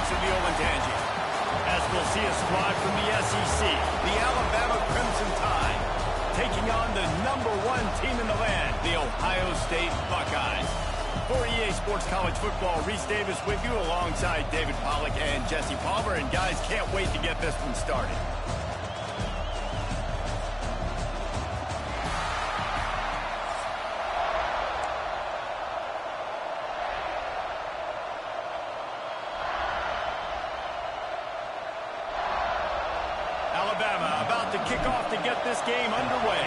makes of the Olentangy. As we'll see a squad from the SEC, the Alabama Crimson Tide, taking on the #1 team in the land, the Ohio State Buckeyes. For EA Sports College Football, Reese Davis with you alongside David Pollack and Jesse Palmer. And guys, can't wait to get this one started. Alabama about to kick off to get this game underway.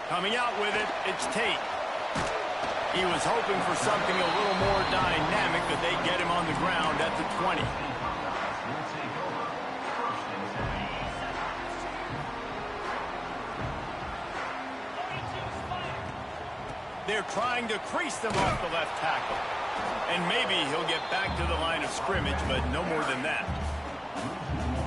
Coming out with it, it's Tate. He was hoping for something a little more dynamic, but they get him on the ground at the 20. They're trying to crease them off the left tackle. And maybe he'll get back to the line of scrimmage, but no more than that.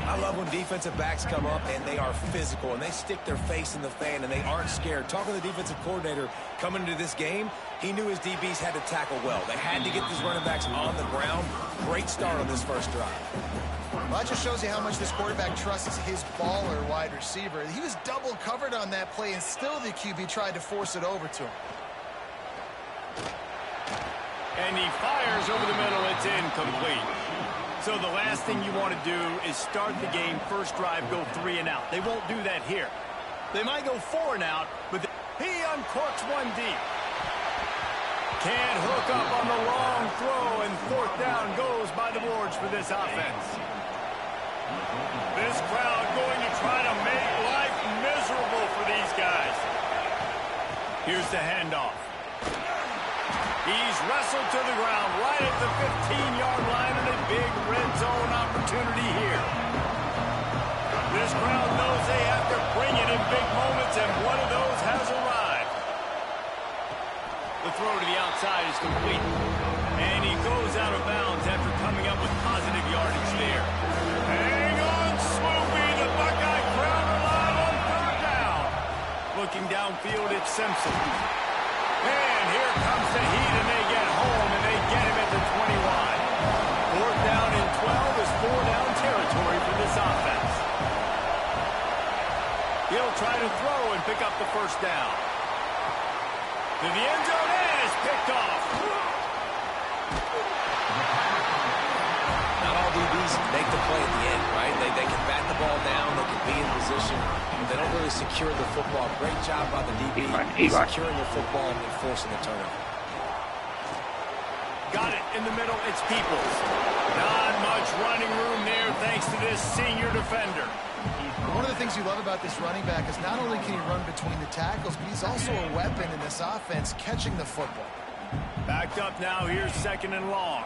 I love when defensive backs come up and they are physical and they stick their face in the fan and they aren't scared. Talking to the defensive coordinator coming into this game, he knew his DBs had to tackle well. They had to get these running backs on the ground. Great start on this first drive. Well, that just shows you how much this quarterback trusts his baller wide receiver. He was double covered on that play, and still the QB tried to force it over to him. And he fires over the middle. It's incomplete. So the last thing you want to do is start the game, first drive, go 3 and out. They won't do that here. They might go 4 and out, but he uncorks one deep. Can't hook up on the long throw, and 4th down goes by the boards for this offense. This crowd going to try to make life miserable for these guys. Here's the handoff. He's wrestled to the ground right at the 15-yard line, and a big red zone opportunity here. This crowd knows they have to bring it in big moments, and one of those has arrived. The throw to the outside is complete, and he goes out of bounds after coming up with positive yardage there. Hang on, Swoopy, the Buckeye crowd alive on 3rd down. Looking downfield, it's Simpson. And here comes the heat, and they get home, and they get him at the 21. 4th down and 12 is 4-down territory for this offense. He'll try to throw and pick up the 1st down. To the end zone, and it's picked off. Not all DBs make the play at the end, right? They can bat the ball down, they can be in position. They don't really secure the football. Great job by the DB securing the football and forcing the turnover. Got it in the middle. It's Peoples. Not much running room there thanks to this senior defender. One of the things you love about this running back is not only can he run between the tackles, but he's also a weapon in this offense catching the football. Backed up now. Here's 2nd and long.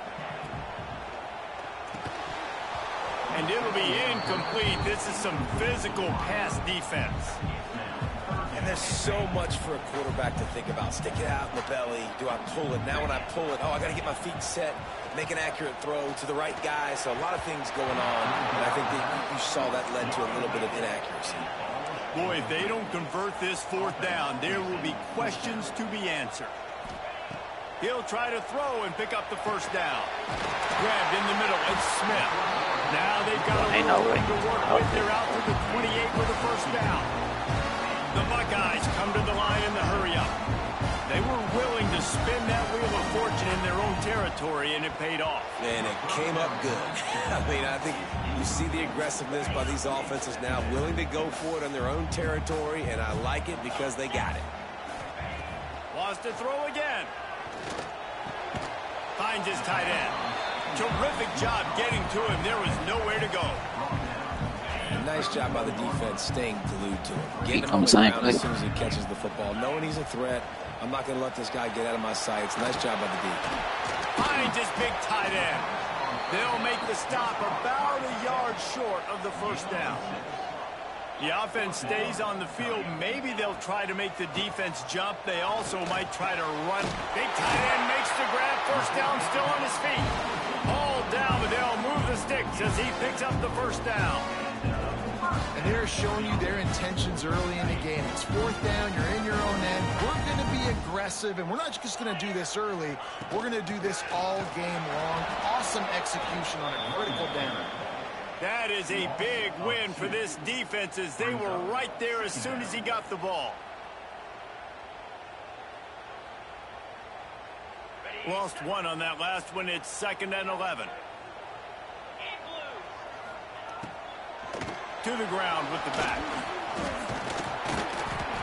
And it'll be incomplete. This is some physical pass defense. And there's so much for a quarterback to think about. Stick it out in the belly. Do I pull it? Now when I pull it, I got to get my feet set, make an accurate throw to the right guy. So a lot of things going on. And I think that you saw that led to a little bit of inaccuracy. Boy, if they don't convert this 4th down, there will be questions to be answered. He'll try to throw and pick up the 1st down. Grabbed in the middle. It's Smith. Now they've got a little room to work with. They're out to the 28 with the 1st down. The Buckeyes come to the line in the hurry-up. They were willing to spin that wheel of fortune in their own territory, and it paid off. And it came up good. I mean, I think you see the aggressiveness by these offenses now, willing to go for it on their own territory, and I like it because they got it. Wants to throw again. Finds his tight end. Terrific job getting to him. There was nowhere to go. And nice job by the defense staying glued to him. Getting him on the ground as soon as he catches the football. Knowing he's a threat, I'm not going to let this guy get out of my sights. Nice job by the defense. Finds his big tight end. They'll make the stop about a yard short of the 1st down. The offense stays on the field. Maybe they'll try to make the defense jump. They also might try to run. Big tight end makes the grab. 1st down, still on his feet. All down, but they'll move the sticks as he picks up the 1st down. And they're showing you their intentions early in the game. It's fourth down, you're in your own end. We're going to be aggressive, and we're not just going to do this early. We're going to do this all game long. Awesome execution on a critical down. That is a big win for this defense as they were right there as soon as he got the ball. Lost one on that last one. It's 2nd and 11. To the ground with the back.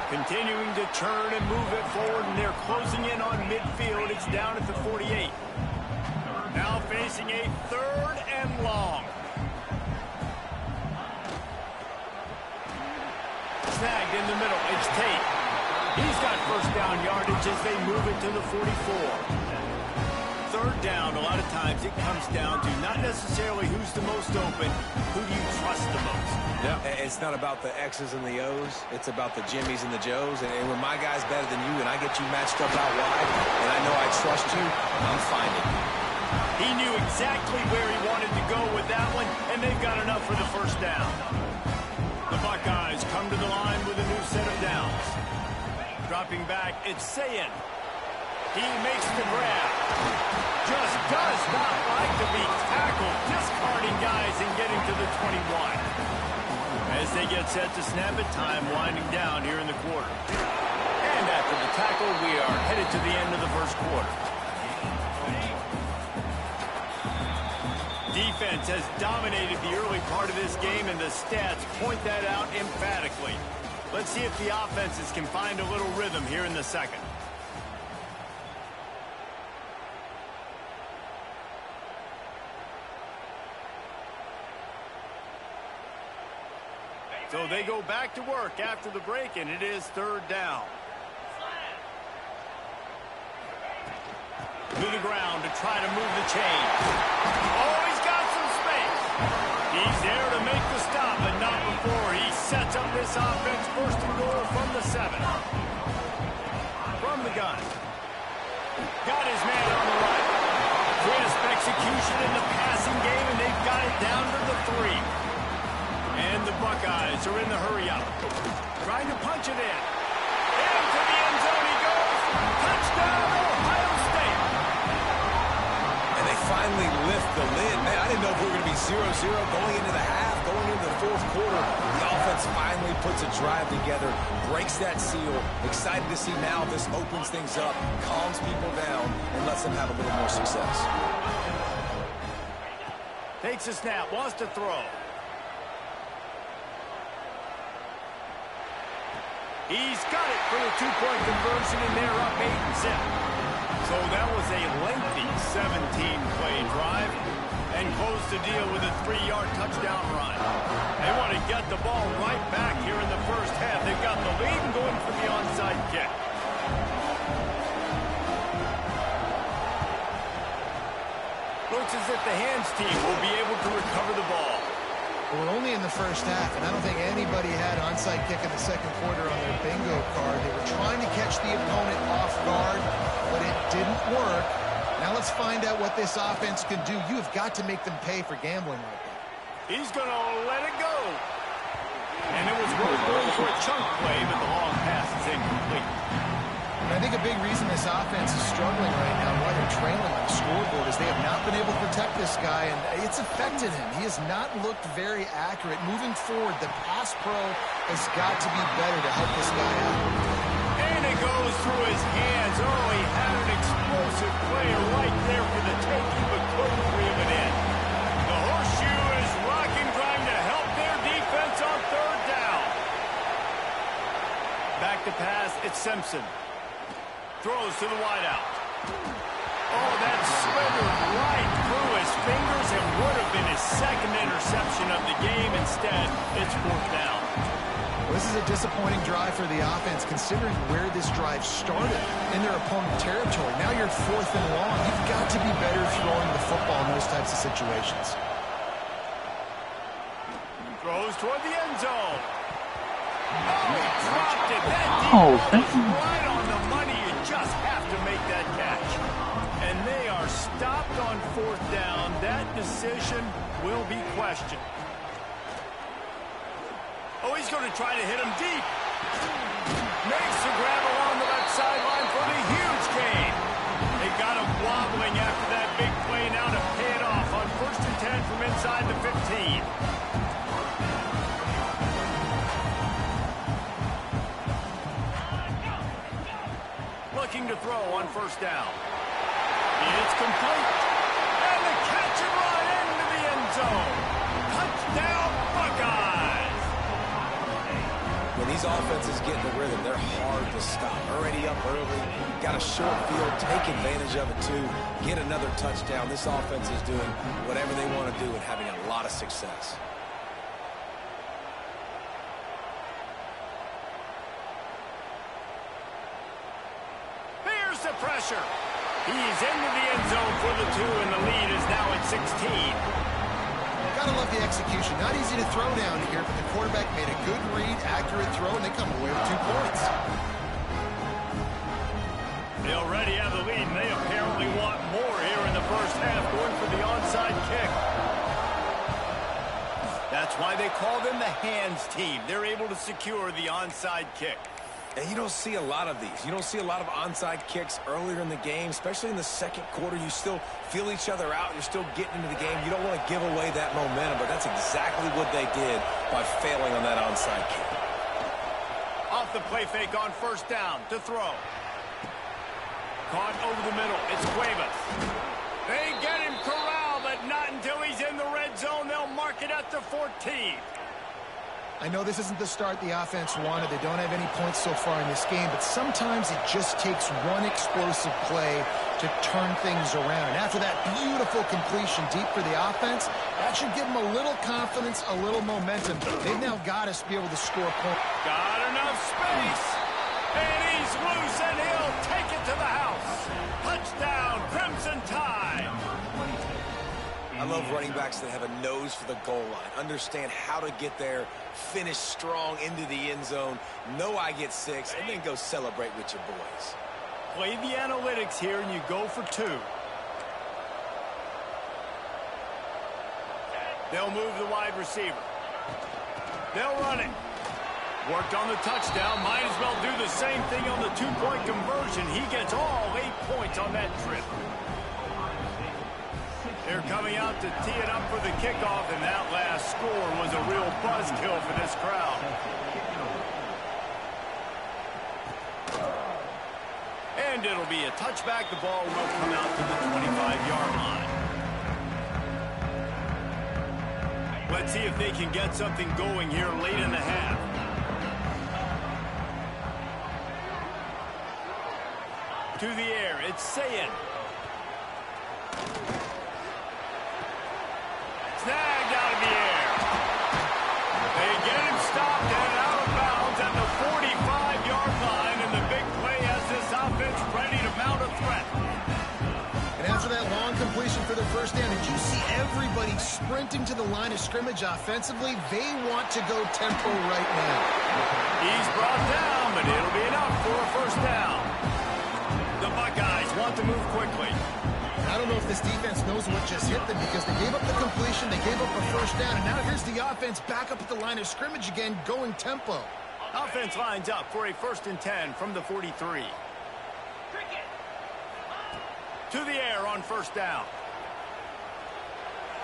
Continuing to turn and move it forward, and they're closing in on midfield. It's down at the 48. Now facing a 3rd and long. Snagged in the middle. It's Tate. He's got first down yardage as they move it to the 44. 3rd down, a lot of times it comes down to not necessarily who's the most open, who do you trust the most? Yeah, it's not about the X's and the O's. It's about the Jimmys and the Joes. And when my guy's better than you and I get you matched up out wide and I know I trust you, I'm finding you. He knew exactly where he wanted to go with that one, and they've got enough for the first down. The Buckeyes come to the line with a new set of downs. Dropping back, it's Sayin. He makes the grab. Just does not like to be tackled, discarding guys and getting to the 21. As they get set to snap it, time winding down here in the quarter. And after the tackle, we are headed to the end of the first quarter. Defense has dominated the early part of this game, and the stats point that out emphatically. Let's see if the offenses can find a little rhythm here in the second. So they go back to work after the break, and it is 3rd down. To the ground to try to move the chains. Oh, he's got some space. He's there to make the stop, but not before he sets up this offense. 1st and goal from the 7. From the gun. Got his man on the right. Crisp execution in the passing game, and they've got it down to the 3. And the Buckeyes are in the hurry-up. Trying to punch it in. Into the end zone he goes. Touchdown, Ohio State. And they finally lift the lid. Man, I didn't know if we were going to be 0-0 going into the half, going into the 4th quarter. The offense finally puts a drive together, breaks that seal. Excited to see now if this opens things up, calms people down, and lets them have a little more success. Takes a snap, wants to throw. He's got it for the 2-point conversion, and they're up 8-0. So that was a lengthy 17-play drive and close the deal with a 3-yard touchdown run. They want to get the ball right back here in the first half. They've got the lead and going for the onside kick. Looks as if the hands team will be able to recover the ball. We're only in the first half, and I don't think anybody had onside kick in the 2nd quarter on their bingo card. They were trying to catch the opponent off guard, but it didn't work. Now let's find out what this offense can do. You have got to make them pay for gambling like that. He's going to let it go. And it was worth going for a chunk play, but the long pass is incomplete. And I think a big reason this offense is struggling right now, why they're trailing on the scoreboard, is they have not been able to protect this guy, and it's affected him. He has not looked very accurate. Moving forward, the pass pro has got to be better to help this guy out. And it goes through his hands. Oh, he had an explosive player right there for the taking, but couldn't reel it in. The horseshoe is rocking, trying to help their defense on 3rd down. Back to pass, it's Simpson. Throws to the wideout. Oh, that slithered right through his fingers and would have been his 2nd interception of the game. Instead, it's 4th down. Well, this is a disappointing drive for the offense, considering where this drive started in their opponent territory. Now you're 4th and long. You've got to be better throwing the football in those types of situations. Throws toward the end zone. Oh, he dropped it. That defense was right on the money. You just have to make that catch. And they are stopped on 4th down. That decision will be questioned. he's going to try to hit him deep. Makes the grab along the left sideline for the huge gain. They got him wobbling after that big play. Now to pay it off on 1st and 10 from inside the 15. Looking to throw on 1st down. It's complete. And the catch and run into the end zone. Touchdown, Buckeyes. When these offenses get in the rhythm, they're hard to stop. Already up early, got a short field, take advantage of it too, get another touchdown. This offense is doing whatever they want to do and having a lot of success. Here's the pressure. He's into the end zone for the 2, and the lead is now at 16. Gotta love the execution. Not easy to throw down here, but the quarterback made a good read, accurate throw, and they come away with 2 points. They already have the lead, and they apparently want more here in the first half, going for the onside kick. That's why they call them the hands team. They're able to secure the onside kick. And you don't see a lot of these. You don't see a lot of onside kicks earlier in the game, especially in the second quarter. You still feel each other out. You're still getting into the game. You don't want to give away that momentum, but that's exactly what they did by failing on that onside kick. Off the play fake on 1st down to throw. Caught over the middle. It's Cuevas. They get him corralled, but not until he's in the red zone. They'll mark it at the 14. I know this isn't the start the offense wanted. They don't have any points so far in this game, but sometimes it just takes one explosive play to turn things around. And after that beautiful completion deep for the offense, that should give them a little confidence, a little momentum. They've now got us to be able to score points. Got enough space, and he's loose, and he'll take it to the house. Touchdown, Crimson Tide. I love running backs that have a nose for the goal line, understand how to get there, finish strong into the end zone, know I get 6, and then go celebrate with your boys. Play the analytics here, and you go for 2. They'll move the wide receiver. They'll run it. Worked on the touchdown. Might as well do the same thing on the 2-point conversion. He gets all 8 points on that trip. They're coming out to tee it up for the kickoff, and that last score was a real buzzkill for this crowd. And it'll be a touchback. The ball will come out to the 25-yard line. Let's see if they can get something going here late in the half. To the air, it's Sayin. Snagged out of the air. They get him stopped and out of bounds at the 45-yard line, and the big play has this offense ready to mount a threat. And after that long completion for their 1st down, did you see everybody sprinting to the line of scrimmage offensively? They want to go tempo right now. He's brought down, but it'll be enough for a 1st down. The Buckeyes want to move quickly. I don't know if this defense knows what just hit them because they gave up the completion, they gave up a 1st down, and now here's the offense back up at the line of scrimmage again, going tempo. Offense lines up for a 1st and 10 from the 43. To the air on 1st down.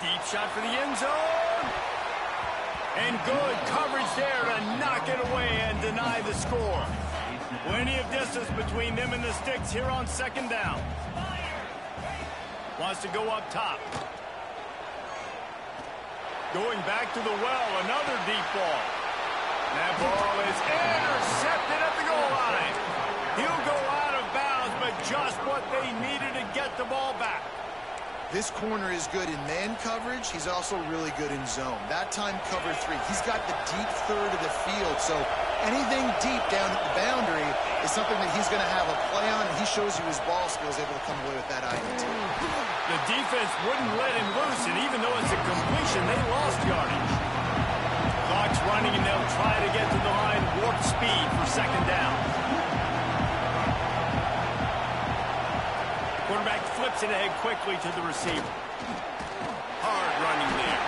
Deep shot for the end zone. And good coverage there to knock it away and deny the score. Plenty of distance between them and the sticks here on 2nd down. Wants to go up top. Going back to the well, another deep ball. That ball is intercepted at the goal line. He'll go out of bounds, but just what they needed to get the ball back. This corner is good in man coverage. He's also really good in zone. That time, cover 3. He's got the deep third of the field, so anything deep down at the boundary is something that he's going to have a play on, and he shows you his ball skills, able to come away with that INT. The defense wouldn't let him loose, and even though it's a completion, they lost yardage. Clock's running, and they'll try to get to the line warp speed for 2nd down. Quarterback flips it ahead quickly to the receiver. Hard running there.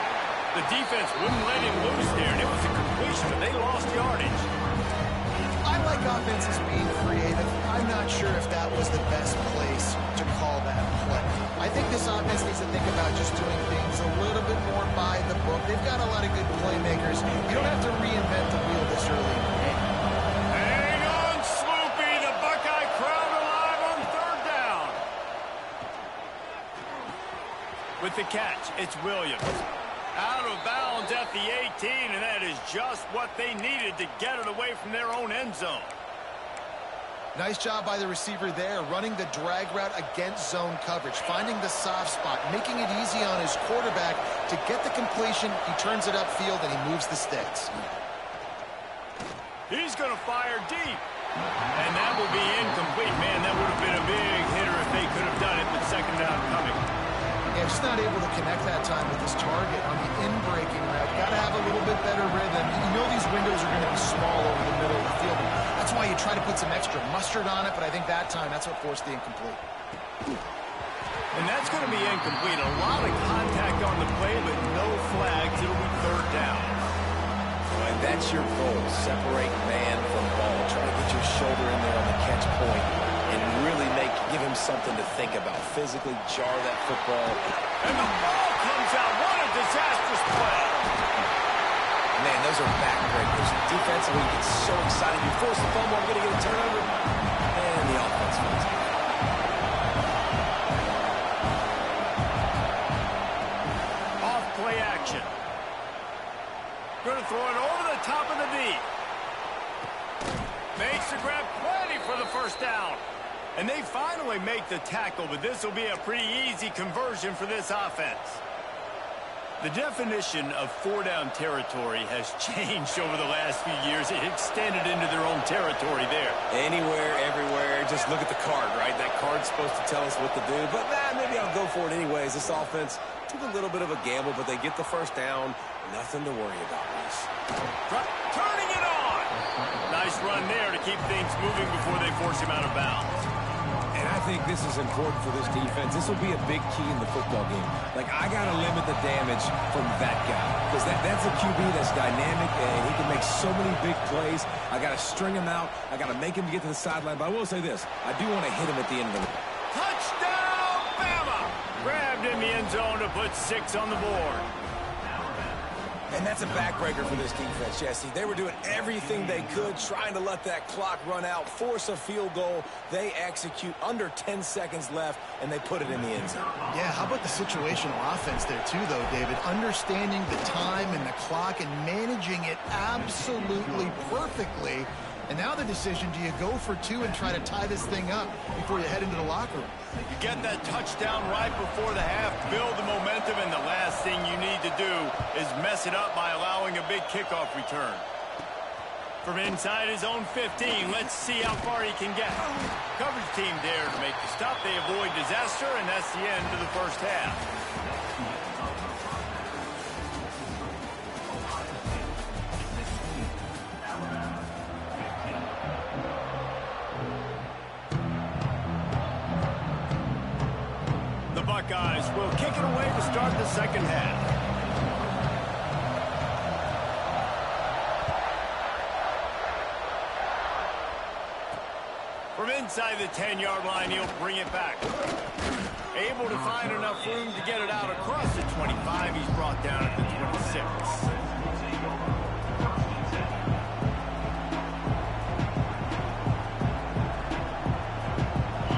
The defense wouldn't let him loose there, and it was a completion but they lost yardage. I like offenses being creative. I'm not sure if that was the best place to call that play. I think this offense needs to think about just doing things a little bit more by the book. They've got a lot of good playmakers. You don't have to reinvent the wheel this early in the game. Hang on, Sloopy. The Buckeye crowd alive on third down. With the catch, it's Williams. Out of bounds at the 18, and that is just what they needed to get it away from their own end zone. Nice job by the receiver there, running the drag route against zone coverage, finding the soft spot, making it easy on his quarterback to get the completion. He turns it upfield, and he moves the sticks. He's going to fire deep. And that will be incomplete. Man, that would have been a big hitter if they could have done it, but second down coming. Yeah, just not able to connect that time with his target on the in-breaking route. Got to have a little bit better rhythm. You know these windows are going to be small over the middle of the field. That's why you try to put some extra mustard on it, but I think that time that's what forced the incomplete. And that's going to be incomplete. A lot of contact on the play, but no flags. It'll be third down. And that's your goal. Separate man from ball. Try to get your shoulder in there on the catch point and really give him something to think about. Physically jar that football. And the ball comes out. What a disastrous play. Man, those are backbreakers. Defensively, you get so excited. You force the fumble, I'm going to get a turnover. And the offense wins. Off play action. Going to throw it over the top of the D. Makes the grab, plenty for the first down. And they finally make the tackle, but this will be a pretty easy conversion for this offense. The definition of four-down territory has changed over the last few years. It extended into their own territory there. Anywhere, everywhere, just look at the card, right? That card's supposed to tell us what to do, but maybe I'll go for it anyways. This offense took a little bit of a gamble, but they get the first down. Nothing to worry about, Reese. Turning it on! Nice run there to keep things moving before they force him out of bounds. And I think this is important for this defense. This will be a big key in the football game. Like, I got to limit the damage from that guy. Because that's a QB that's dynamic, and he can make so many big plays. I got to string him out. I got to make him get to the sideline. But I will say this. I do want to hit him at the end of the game. Touchdown, Bama! Grabbed in the end zone to put 6 on the board. And that's a backbreaker for this defense, Jesse. They were doing everything they could, trying to let that clock run out, force a field goal. They execute under 10 seconds left, and they put it in the end zone. Yeah, how about the situational offense there too, though, David? Understanding the time and the clock and managing it absolutely perfectly. And now the decision, do you go for 2 and try to tie this thing up before you head into the locker room? You get that touchdown right before the half, build the momentum, and the last thing you need to do is mess it up by allowing a big kickoff return. From inside his own 15, let's see how far he can get. Coverage team there to make the stop. They avoid disaster, and that's the end of the first half. Buckeyes will kick it away to start the second half. From inside the 10-yard line, he'll bring it back. Able to find enough room to get it out across the 25. He's brought down at the 26.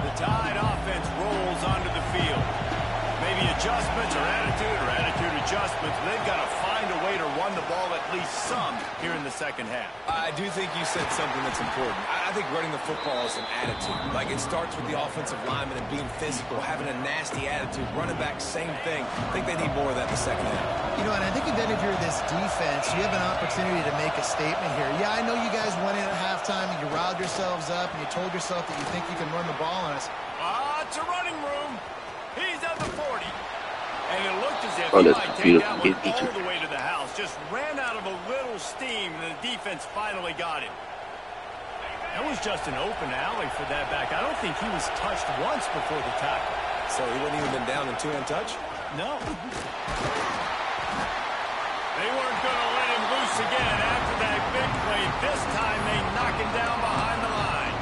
The Tide offense rolls onto the field. Maybe adjustments or attitude adjustments. They've got to find a way to run the ball at least some here in the second half. I do think you said something that's important. I think running the football is an attitude. Like, it starts with the offensive lineman and being physical, having a nasty attitude. Running back, same thing. I think they need more of that in the second half. You know, and I think then if you're this defense, you have an opportunity to make a statement here. Yeah, I know you guys went in at halftime and you riled yourselves up and you told yourself that you think you can run the ball on us. It's a running room. He's at the 40. And it looked as if he that's might take beautiful. that one all the way to the house. Just ran out of a little steam, and the defense finally got him. That was just an open alley for that back. I don't think he was touched once before the tackle. So he wouldn't even been down in 2 untouched? No. They weren't going to let him loose again after that This time they knock him down behind the line.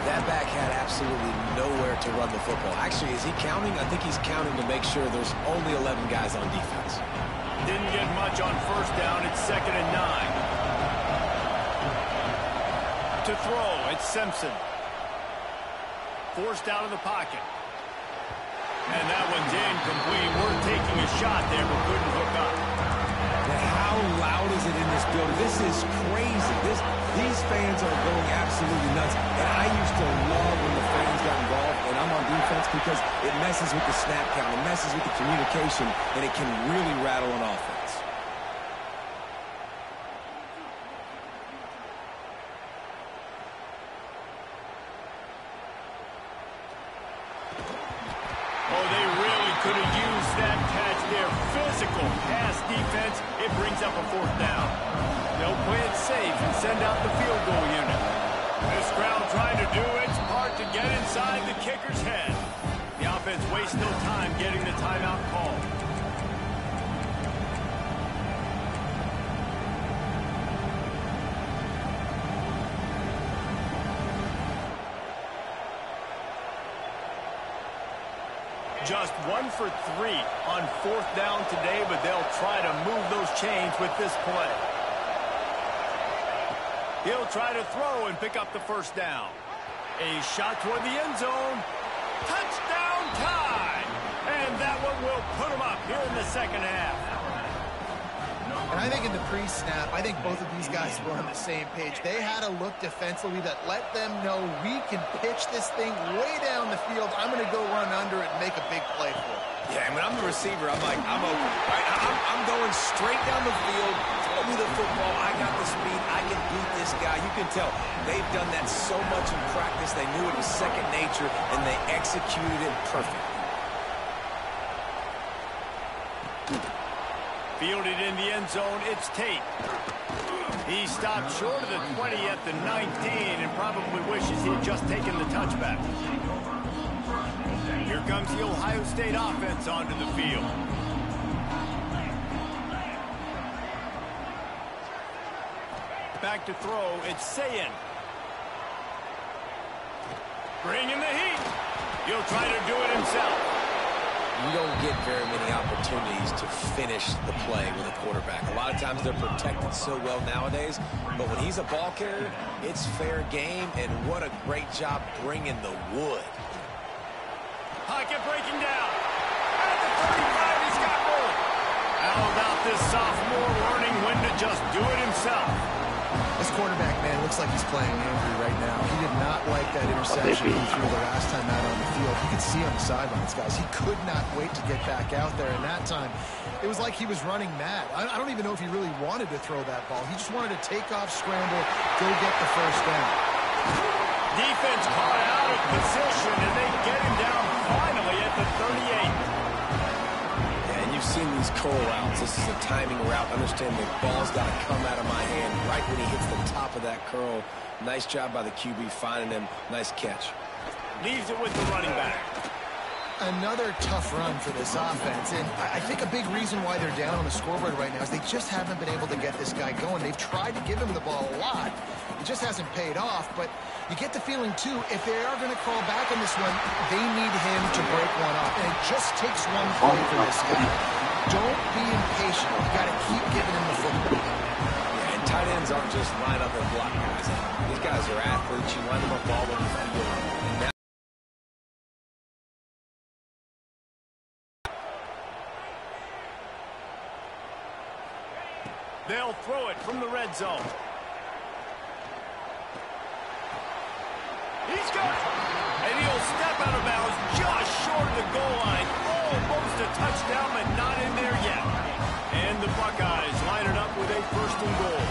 That back had absolutely nowhere to run the football. Actually, is he counting? I think he's counting to make sure there's only 11 guys on defense. Didn't get much on first down. It's 2nd and 9. To throw, it's Simpson. Forced out of the pocket. And that one's incomplete. We're taking a shot there, but couldn't hook up. Now, how loud is it in this building? This is crazy. These fans are going absolutely nuts. And I used to love when the fans got involved, and I'm on defense because it messes with the snap count, it messes with the communication, and it can really rattle an offense. Oh, they really could have used that catch there. Physical pass defense. It brings up a 4th down. They'll play it safe and send out the field goal unit. This crowd trying to do its part to get inside the kicker's head. The offense wastes no time getting the timeout called. Just 1 for 3 on 4th down today, but they'll try to move those chains with this play. He'll try to throw and pick up the 1st down. A shot toward the end zone. Touchdown time! And that one will put him up here in the 2nd half. And I think in the pre-snap, I think both of these guys were on the same page. They had a look defensively that let them know we can pitch this thing way down the field. I'm going to go run under it and make a big play for it. Yeah, and when I'm the receiver, I'm like, I'm open, right? I'm going straight down the field. Throw me the football. I got the speed. I can beat this guy. You can tell they've done that so much in practice. They knew it was second nature, and they executed it perfectly. Fielded in the end zone, it's Tate. He stopped short of the 20 at the 19 and probably wishes he had just taken the touchback. Here comes the Ohio State offense onto the field. Back to throw, it's Sayin. Bringing the heat. He'll try to do it himself. You don't get very many opportunities to finish the play with a quarterback. A lot of times they're protected so well nowadays, but when he's a ball carrier, it's fair game, and what a great job bringing the wood. Pocket breaking down. At the 35, he's got room. How about this sophomore learning when to just do it himself? This quarterback, man, looks like he's playing angry right now. He did not like that interception he threw the last time out on the field. You could see on the sidelines, guys. He could not wait to get back out there. And that time, it was like he was running mad. I don't even know if he really wanted to throw that ball. He just wanted to take off, scramble, go get the 1st down. Defense caught out of position, and they get him down finally at the 38. You've seen these curl routes. This is a timing route. Understand the ball's got to come out of my hand right when he hits the top of that curl. Nice job by the QB finding him. Nice catch. Leaves it with the running back. Another tough run for this offense, and I think a big reason why they're down on the scoreboard right now is they just haven't been able to get this guy going. They've tried to give him the ball a lot. It just hasn't paid off, but you get the feeling, too, if they are going to crawl back on this one, they need him to break one off, and it just takes one play for this guy. Don't be impatient. You got to keep giving him the football. Yeah, and tight ends aren't just line up and block guys. These guys are athletes. You line them up all over the field. They'll throw it from the red zone. He's got it. And he'll step out of bounds just short of the goal line. Almost a touchdown, but not in there yet. And the Buckeyes line it up with a 1st and goal.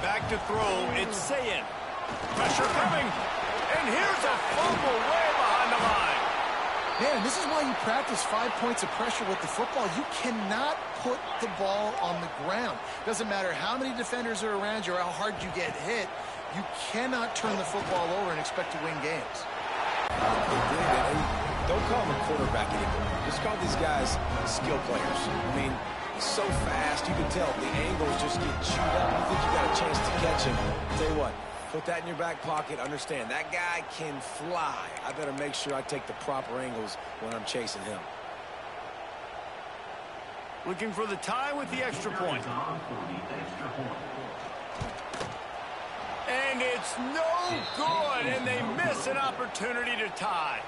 Back to throw, it's Sayin. Pressure coming. And here's a fumble way behind the line. Man, this is why you practice 5 points of pressure with the football. You cannot put the ball on the ground. Doesn't matter how many defenders are around you or how hard you get hit. You cannot turn the football over and expect to win games. Don't call them a quarterback anymore. Just call these guys skill players. I mean, He's so fast, you can tell the angles just get chewed up. You think you got a chance to catch him. Tell you what, put that in your back pocket. Understand, that guy can fly. I better make sure I take the proper angles when I'm chasing him. Looking for the tie with the extra point. And it's no good, and they miss an opportunity to tie.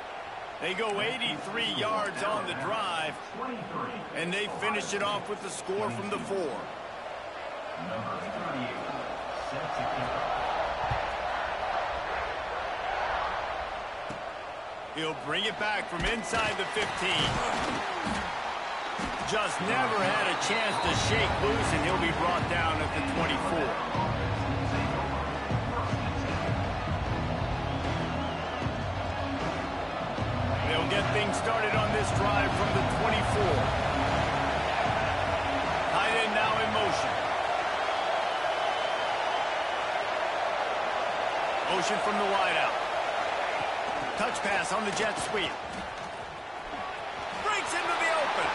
They go 83 yards on the drive, and they finish it off with the score from the 4. He'll bring it back from inside the 15. Just never had a chance to shake loose, and he'll be brought down at the 24. They'll get things started on this drive from the 24. Tight end now in motion. Motion from the wideout. Touch pass on the jet sweep. Breaks into the open.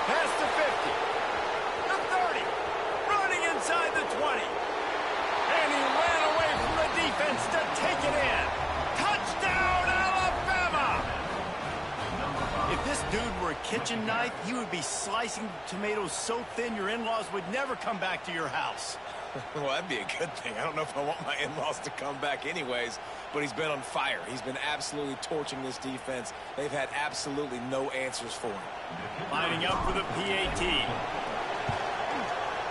Past the 50. The 30. Running inside the 20. And he ran away from the defense to take it in. Touchdown, Alabama! If this dude were a kitchen knife, he would be slicing tomatoes so thin your in-laws would never come back to your house. Well, that'd be a good thing. I don't know if I want my in-laws to come back anyways, but he's been on fire. He's been absolutely torching this defense. They've had absolutely no answers for him. Lining up for the PAT.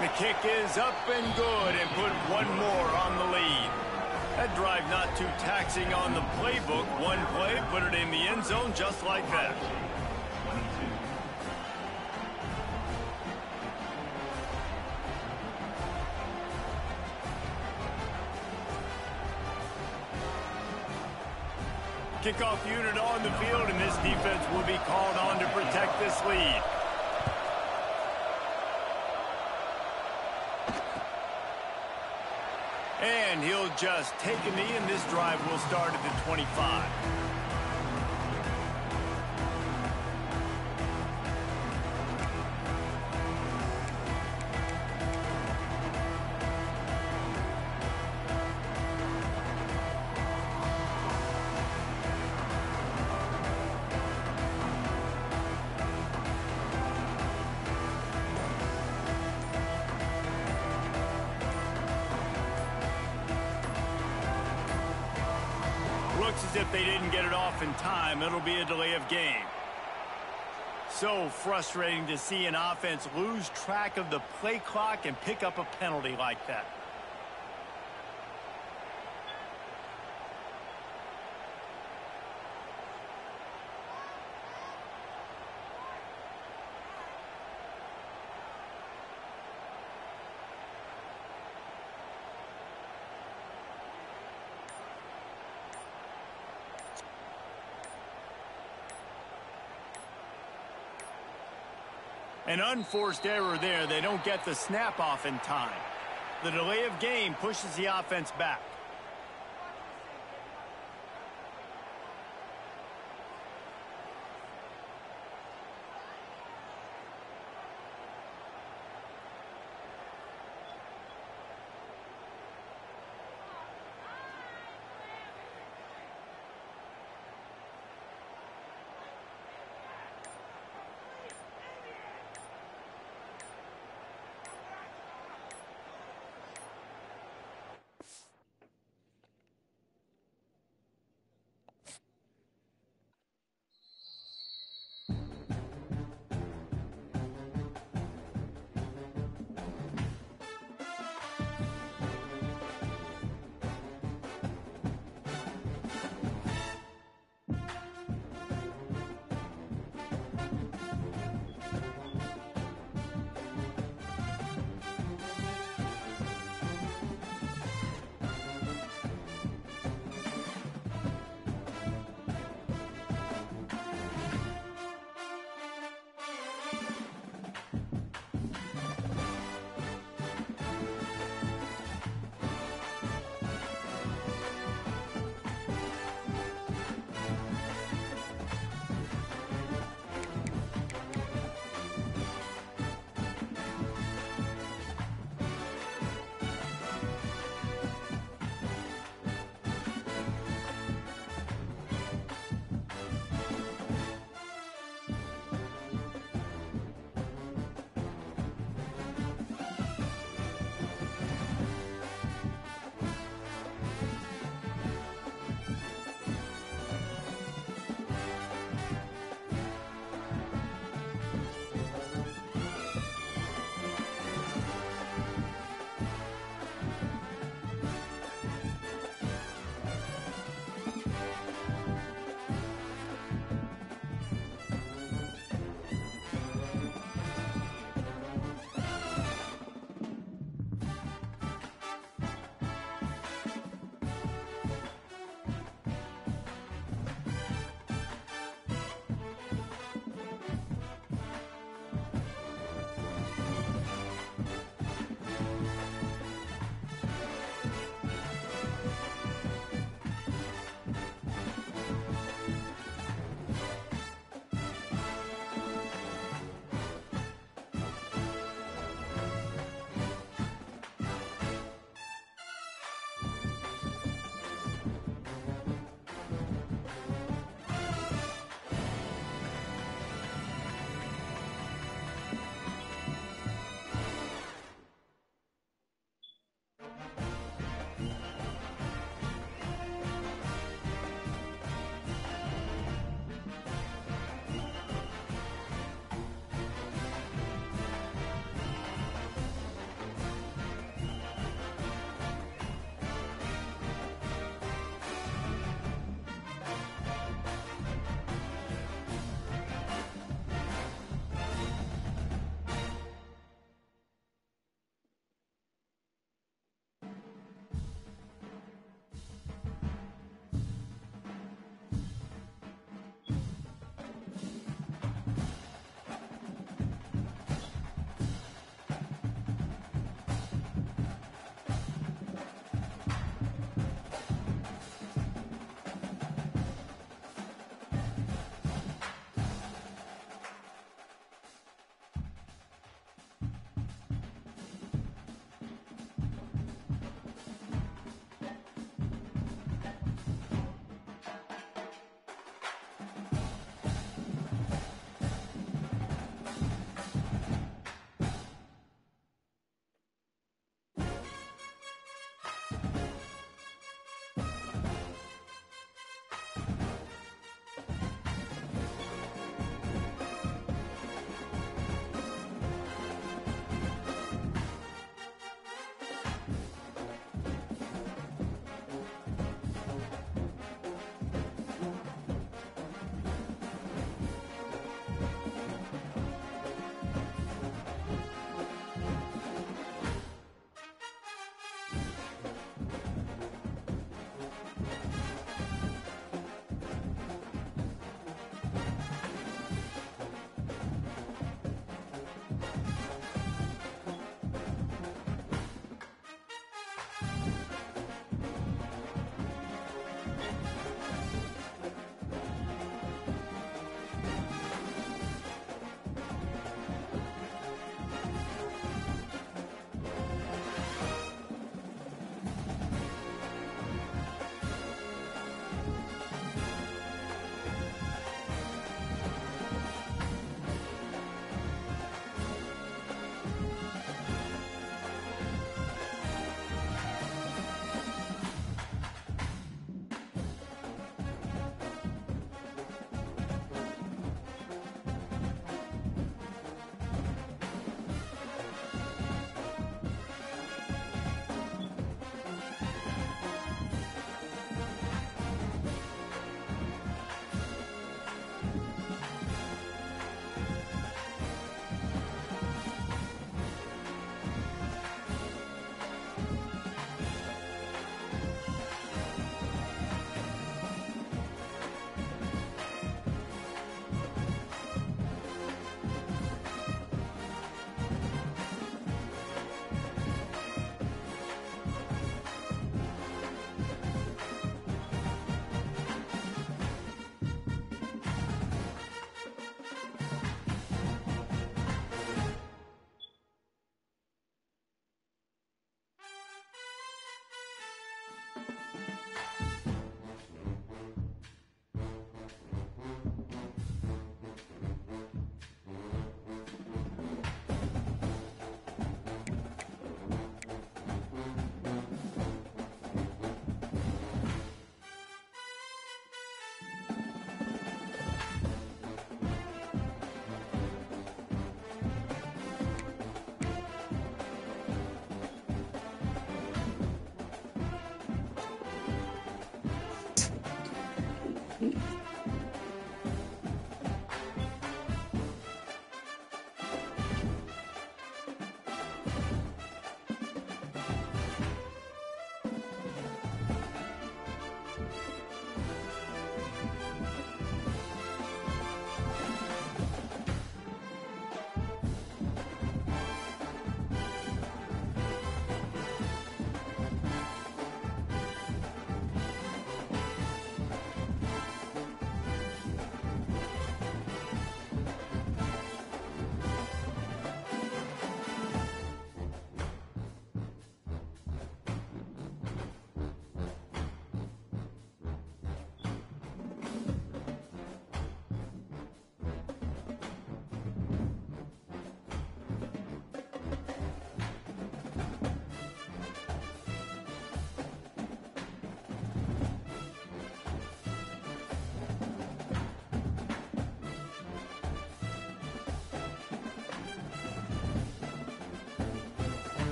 The kick is up and good, and put one more on the lead. That drive not too taxing on the playbook. One play, put it in the end zone just like that. Kickoff unit on the field, and this defense will be called on to protect this lead. And he'll just take a knee, and this drive will start at the 25. Looks as if they didn't get it off in time. It'll be a delay of game. So frustrating to see an offense lose track of the play clock and pick up a penalty like that. An unforced error there. They don't get the snap off in time. The delay of game pushes the offense back.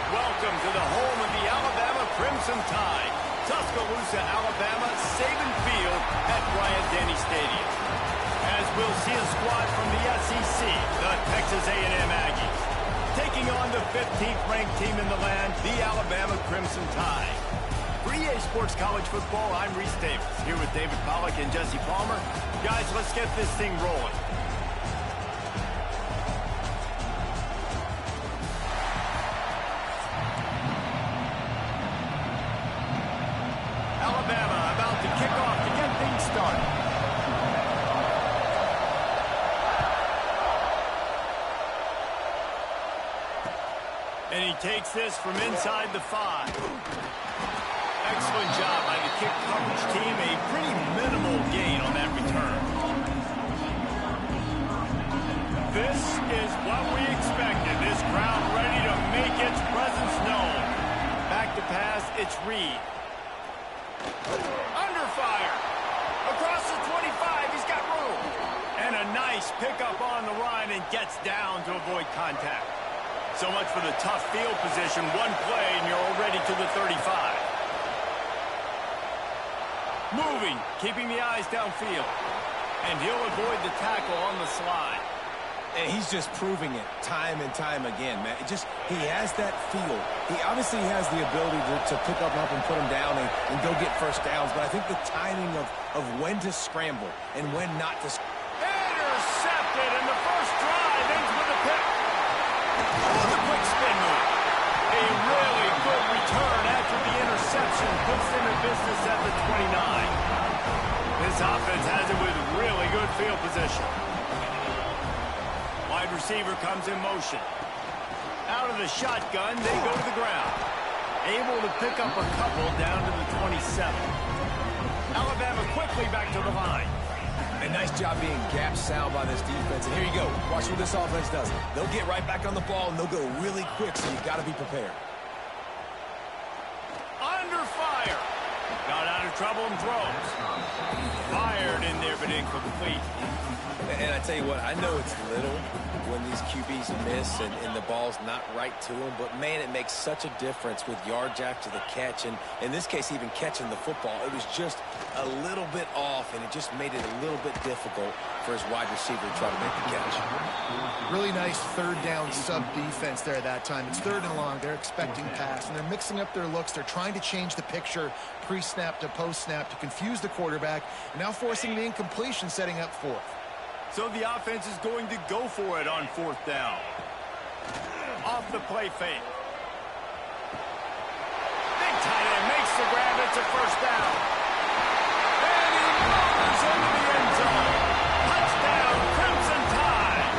Welcome to the home of the Alabama Crimson Tide, Tuscaloosa, Alabama, Saban Field at Bryant-Denny Stadium. As we'll see a squad from the SEC, the Texas A&M Aggies, taking on the 15th ranked team in the land, the Alabama Crimson Tide. For EA Sports College Football, I'm Reese Davis, here with David Pollack and Jesse Palmer. Guys, let's get this thing rolling. Alabama about to kick off to get things started. And he takes this from inside the 5. Excellent job by the kick coverage team. A pretty minimal gain on that return. This is what we expected. This crowd ready to make its presence known. Back to pass, it's Reed. Under fire. Across the 25, he's got room. And a nice pickup on the run and gets down to avoid contact. So much for the tough field position. One play and you're already to the 35. Moving, keeping the eyes downfield. And he'll avoid the tackle on the slide. And he's just proving it time and time again, man. He has that feel. He obviously has the ability to pick up and put him down and go get first downs. But I think the timing of when to scramble and when not to. Intercepted, and the first drive ends with a pick. Oh, the quick spin move. A really good return after the interception puts them in business at the 29. This offense has it with really good field position. Wide receiver comes in motion. Out of the shotgun, they go to the ground. Able to pick up a couple down to the 27. Alabama quickly back to the line. A nice job being gap sound by this defense. And here you go. Watch what this offense does. They'll get right back on the ball, and they'll go really quick, so you got to be prepared. Under fire. Got out of trouble and throws. Fired in there, but incomplete. And I tell you what, I know it's little when these QBs miss and the ball's not right to them, but man, it makes such a difference with yards after the catch, and in this case, even catching the football. It was just a little bit off, and it just made it a little bit difficult for his wide receiver to try to make the catch. Really nice third down sub defense there at that time. It's third and long. They're expecting pass, and they're mixing up their looks. They're trying to change the picture pre-snap to post-snap to confuse the quarterback, and now forcing the incompletion, setting up fourth. So the offense is going to go for it on fourth down. Off the play fake. Big tight end makes the grab. It's a first down. And he motors into the end zone. Touchdown, Crimson Tide.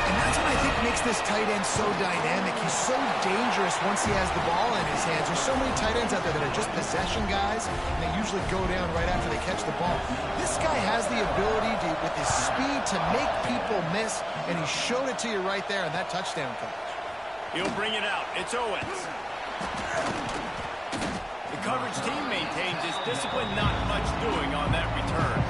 And that's what I think makes this tight end so dynamic. He's so dangerous once he has the ball in his hands. There's so many tight ends out there that are just possession guys, and they usually go down right after they catch the ball. This guy has the ability to, with his speed, to make people miss, and he showed it to you right there in that touchdown catch. He'll bring it out. It's Owens. The coverage team maintains its discipline, not much doing on that return.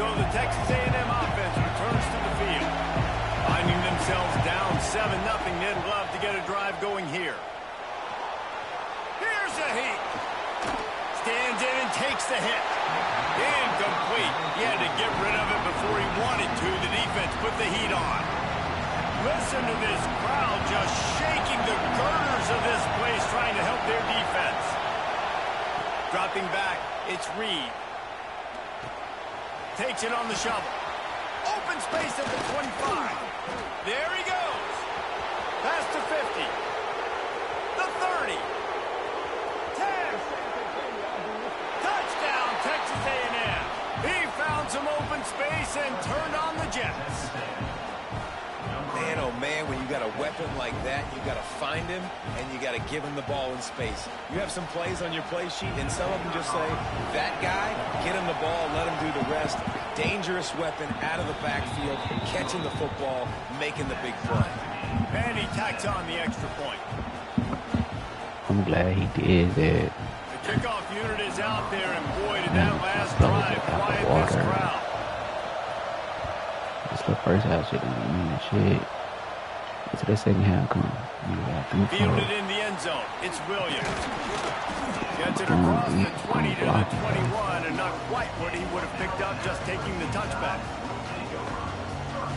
So the Texas A&M offense returns to the field. Finding themselves down 7-0, they'd love to get a drive going here. Here's a heat. Stands in and takes the hit. Incomplete. He had to get rid of it before he wanted to. The defense put the heat on. Listen to this crowd just shaking the girders of this place, trying to help their defense. Dropping back, it's Reed. Takes it on the shovel. Open space at the 25. There he goes. got a weapon like that, you got to find him, and you got to give him the ball in space. You have some plays on your play sheet, and some of them just say, that guy, get him the ball, let him do the rest. Dangerous weapon out of the backfield, catching the football, making the big play. And he tacks on the extra point. I'm glad he did that. The kickoff unit is out there, and boy, did that last drive quiet this crowd. It's the first half shit doesn't mean shit. It's the second half come. Fielded in the end zone. It's Williams. Gets it across the 20 to the 21, and not quite what he would have picked up just taking the touchback.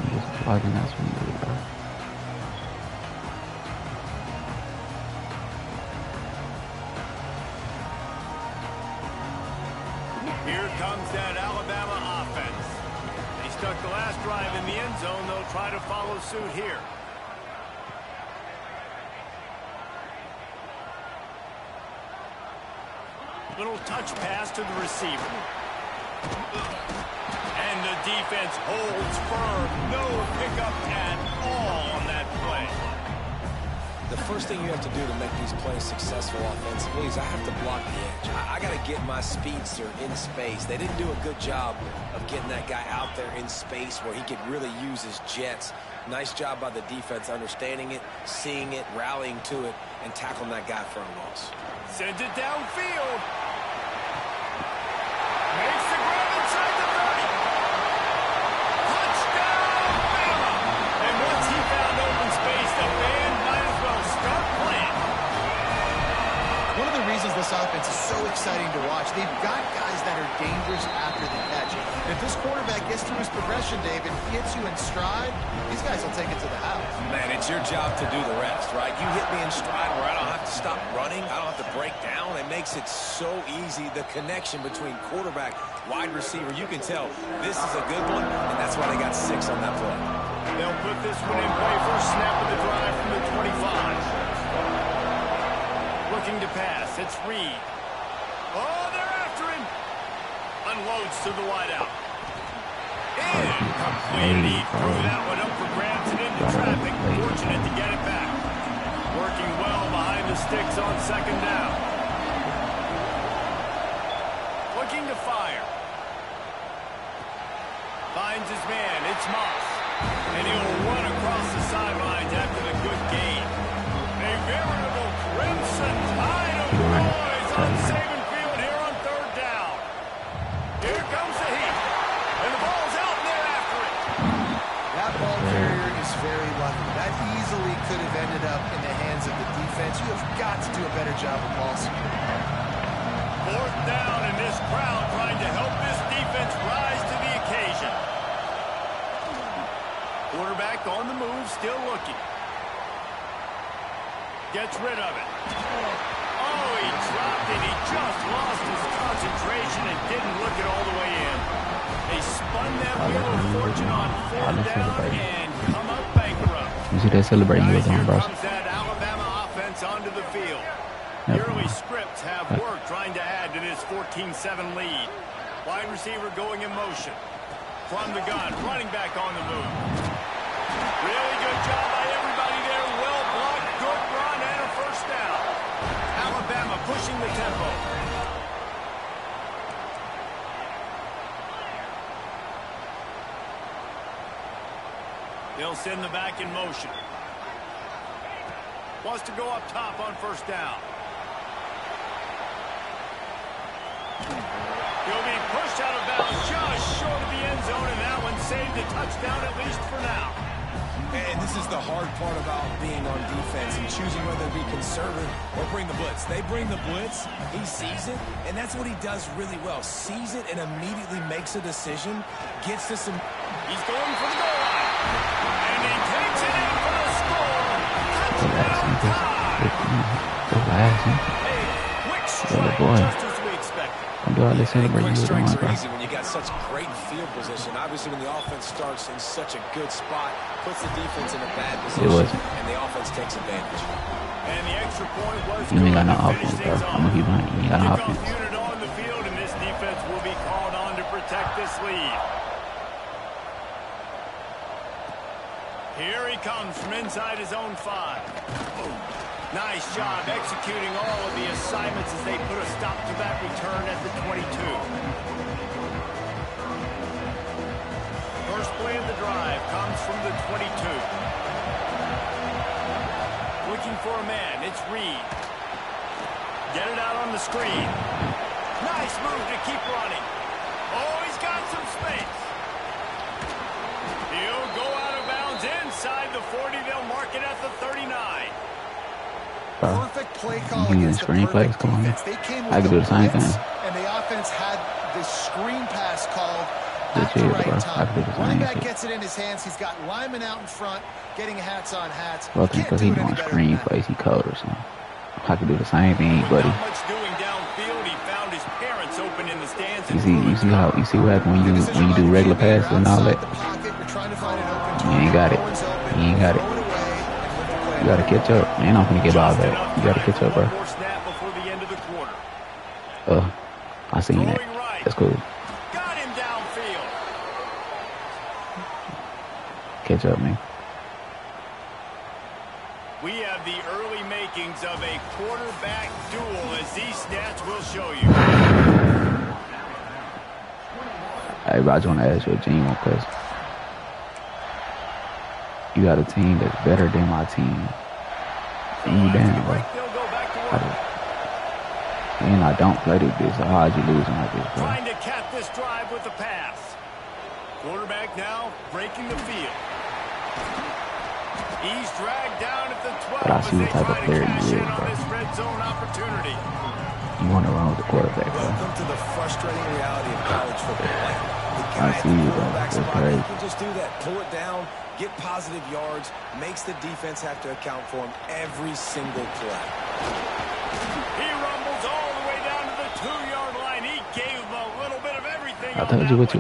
Just blocking, that's what you do, bro. Here comes that Alabama offense. They stuck the last drive in the end zone. They'll try to follow suit here. Little touch pass to the receiver. And the defense holds firm. No pickup at all on that play. The first thing you have to do to make these plays successful offensively is I have to block the edge. I got to get my speedster in space. They didn't do a good job of getting that guy out there in space where he could really use his jets. Nice job by the defense understanding it, seeing it, rallying to it, and tackling that guy for a loss. Sends it downfield. Makes the grab inside the 30. Touchdown, Bama! And once he found open space, the band might as well start playing. One of the reasons this offense is so exciting to watch, they've got guys that are dangerous after the catch. If this quarterback gets through his progression, David, hits you in stride, these guys will take it to the house. Man, it's your job to do the rest, right? You hit me in stride where I don't have to stop running. I don't have to break down. It makes it so easy. The connection between quarterback, wide receiver, you can tell this is a good one, and that's why they got 6 on that play. They'll put this one in play for a snap of the drive from the 25. Looking to pass. It's Reed. Oh, they're after him. Unloads to the wideout. Incomplete. He threw that one up for grabs and into traffic. Fortunate to get it back. Working well behind the sticks on second down. Looking to fire. Finds his man. It's Moss. And he'll run across the sidelines after the good gain. A veritable crimson tide of noise on Saban Field here on third down. Here comes the heat. And the ball's out and they're after it. That ball carrier is very lucky. That easily could have ended up in the hands of the defense. You have got to do a better job of ball security. Fourth down, and this crowd trying to help this defense rise to the occasion. Quarterback on the move, still looking. Gets rid of it. Oh, he dropped it. He just lost his concentration and didn't look it all the way in. They spun that wheel of fortune on fourth down and come up bankrupt. You see that celebrating you were doing, bro? Here comes that Alabama offense onto the field. The early scripts have worked trying to add to this 14-7 lead. Wide receiver going in motion. From the gun, running back on the move. Really good job by everybody there. Well blocked, good run, and a first down. Alabama pushing the tempo. They'll send the back in motion. Wants to go up top on first down. He'll be pushed out of bounds just short of the end zone, and that one saved a touchdown at least for now. And this is the hard part about being on defense and choosing whether to be conservative or bring the blitz. They bring the blitz, he sees it, and that's what he does really well. Sees it and immediately makes a decision, gets to some... He's going for the goal line. And he takes it in for the score. Touchdown tie. Hey, quick strike, just as we expected. I'm doing this celebrating Quick you were strikes doing, are bro. easy when you got such great field position. Obviously, when the offense starts in such a good spot, puts the defense in a bad position, and the offense takes advantage. And the extra point was You ain't got no good to offense, finish bro. things I'm gonna keep running. You ain't got no off. offense. Kickoff unit on the field, and this defense will be called on to protect this lead. Here he comes from inside his own 5. Nice job executing all of the assignments as they put a stop to that return at the 22. First play of the drive comes from the 22. Looking for a man, it's Reed. Get it out on the screen. Nice move to keep running. Oh, he's got some space. He'll go out of bounds inside the 40. They'll mark it at the 39. Perfect play call You against the screenplays, perfect come on. defense. They came I with can do a the same blitz, thing. and the offense had the screen pass called Good at the shit, right bro. I time. can do the same Running back shit. gets it in his hands. He's got linemen out in front, getting hats on hats. Fucking Can't because do he it any doing better than that. screenplays, he code or something. I can do the same thing, buddy. Not much doing downfield. He found his parents open in the stands. You see what happens when you do regular passes and all that. You ain't got it. You ain't got it. You gotta catch up. Man, I'm gonna get all that. You gotta catch up, bro. I seen that. That's cool. Got him downfield. Catch up, man. We have the early makings of a quarterback duel, as these stats will show you. Hey, bro, I just want to ask you a genuine question. You got a team that's better than my team. And you down, bro. And I don't play this bitch, so how'd you losing like this, bro? Trying to cap this drive with a pass. Quarterback now breaking the field. He's dragged down at the 12 But I see as the they type try of to player cash you in is, on bro. this red zone opportunity. You want to run with the quarterback, bro. Welcome to the frustrating reality of college football. Like, the guy I at see the you, bro. quarterback That's spot, crazy. he can just do that. Pull it down, get positive yards, makes the defense have to account for him every single play. He rumbles all the way down to the 2-yard line. He gave him a little bit of everything. I told you what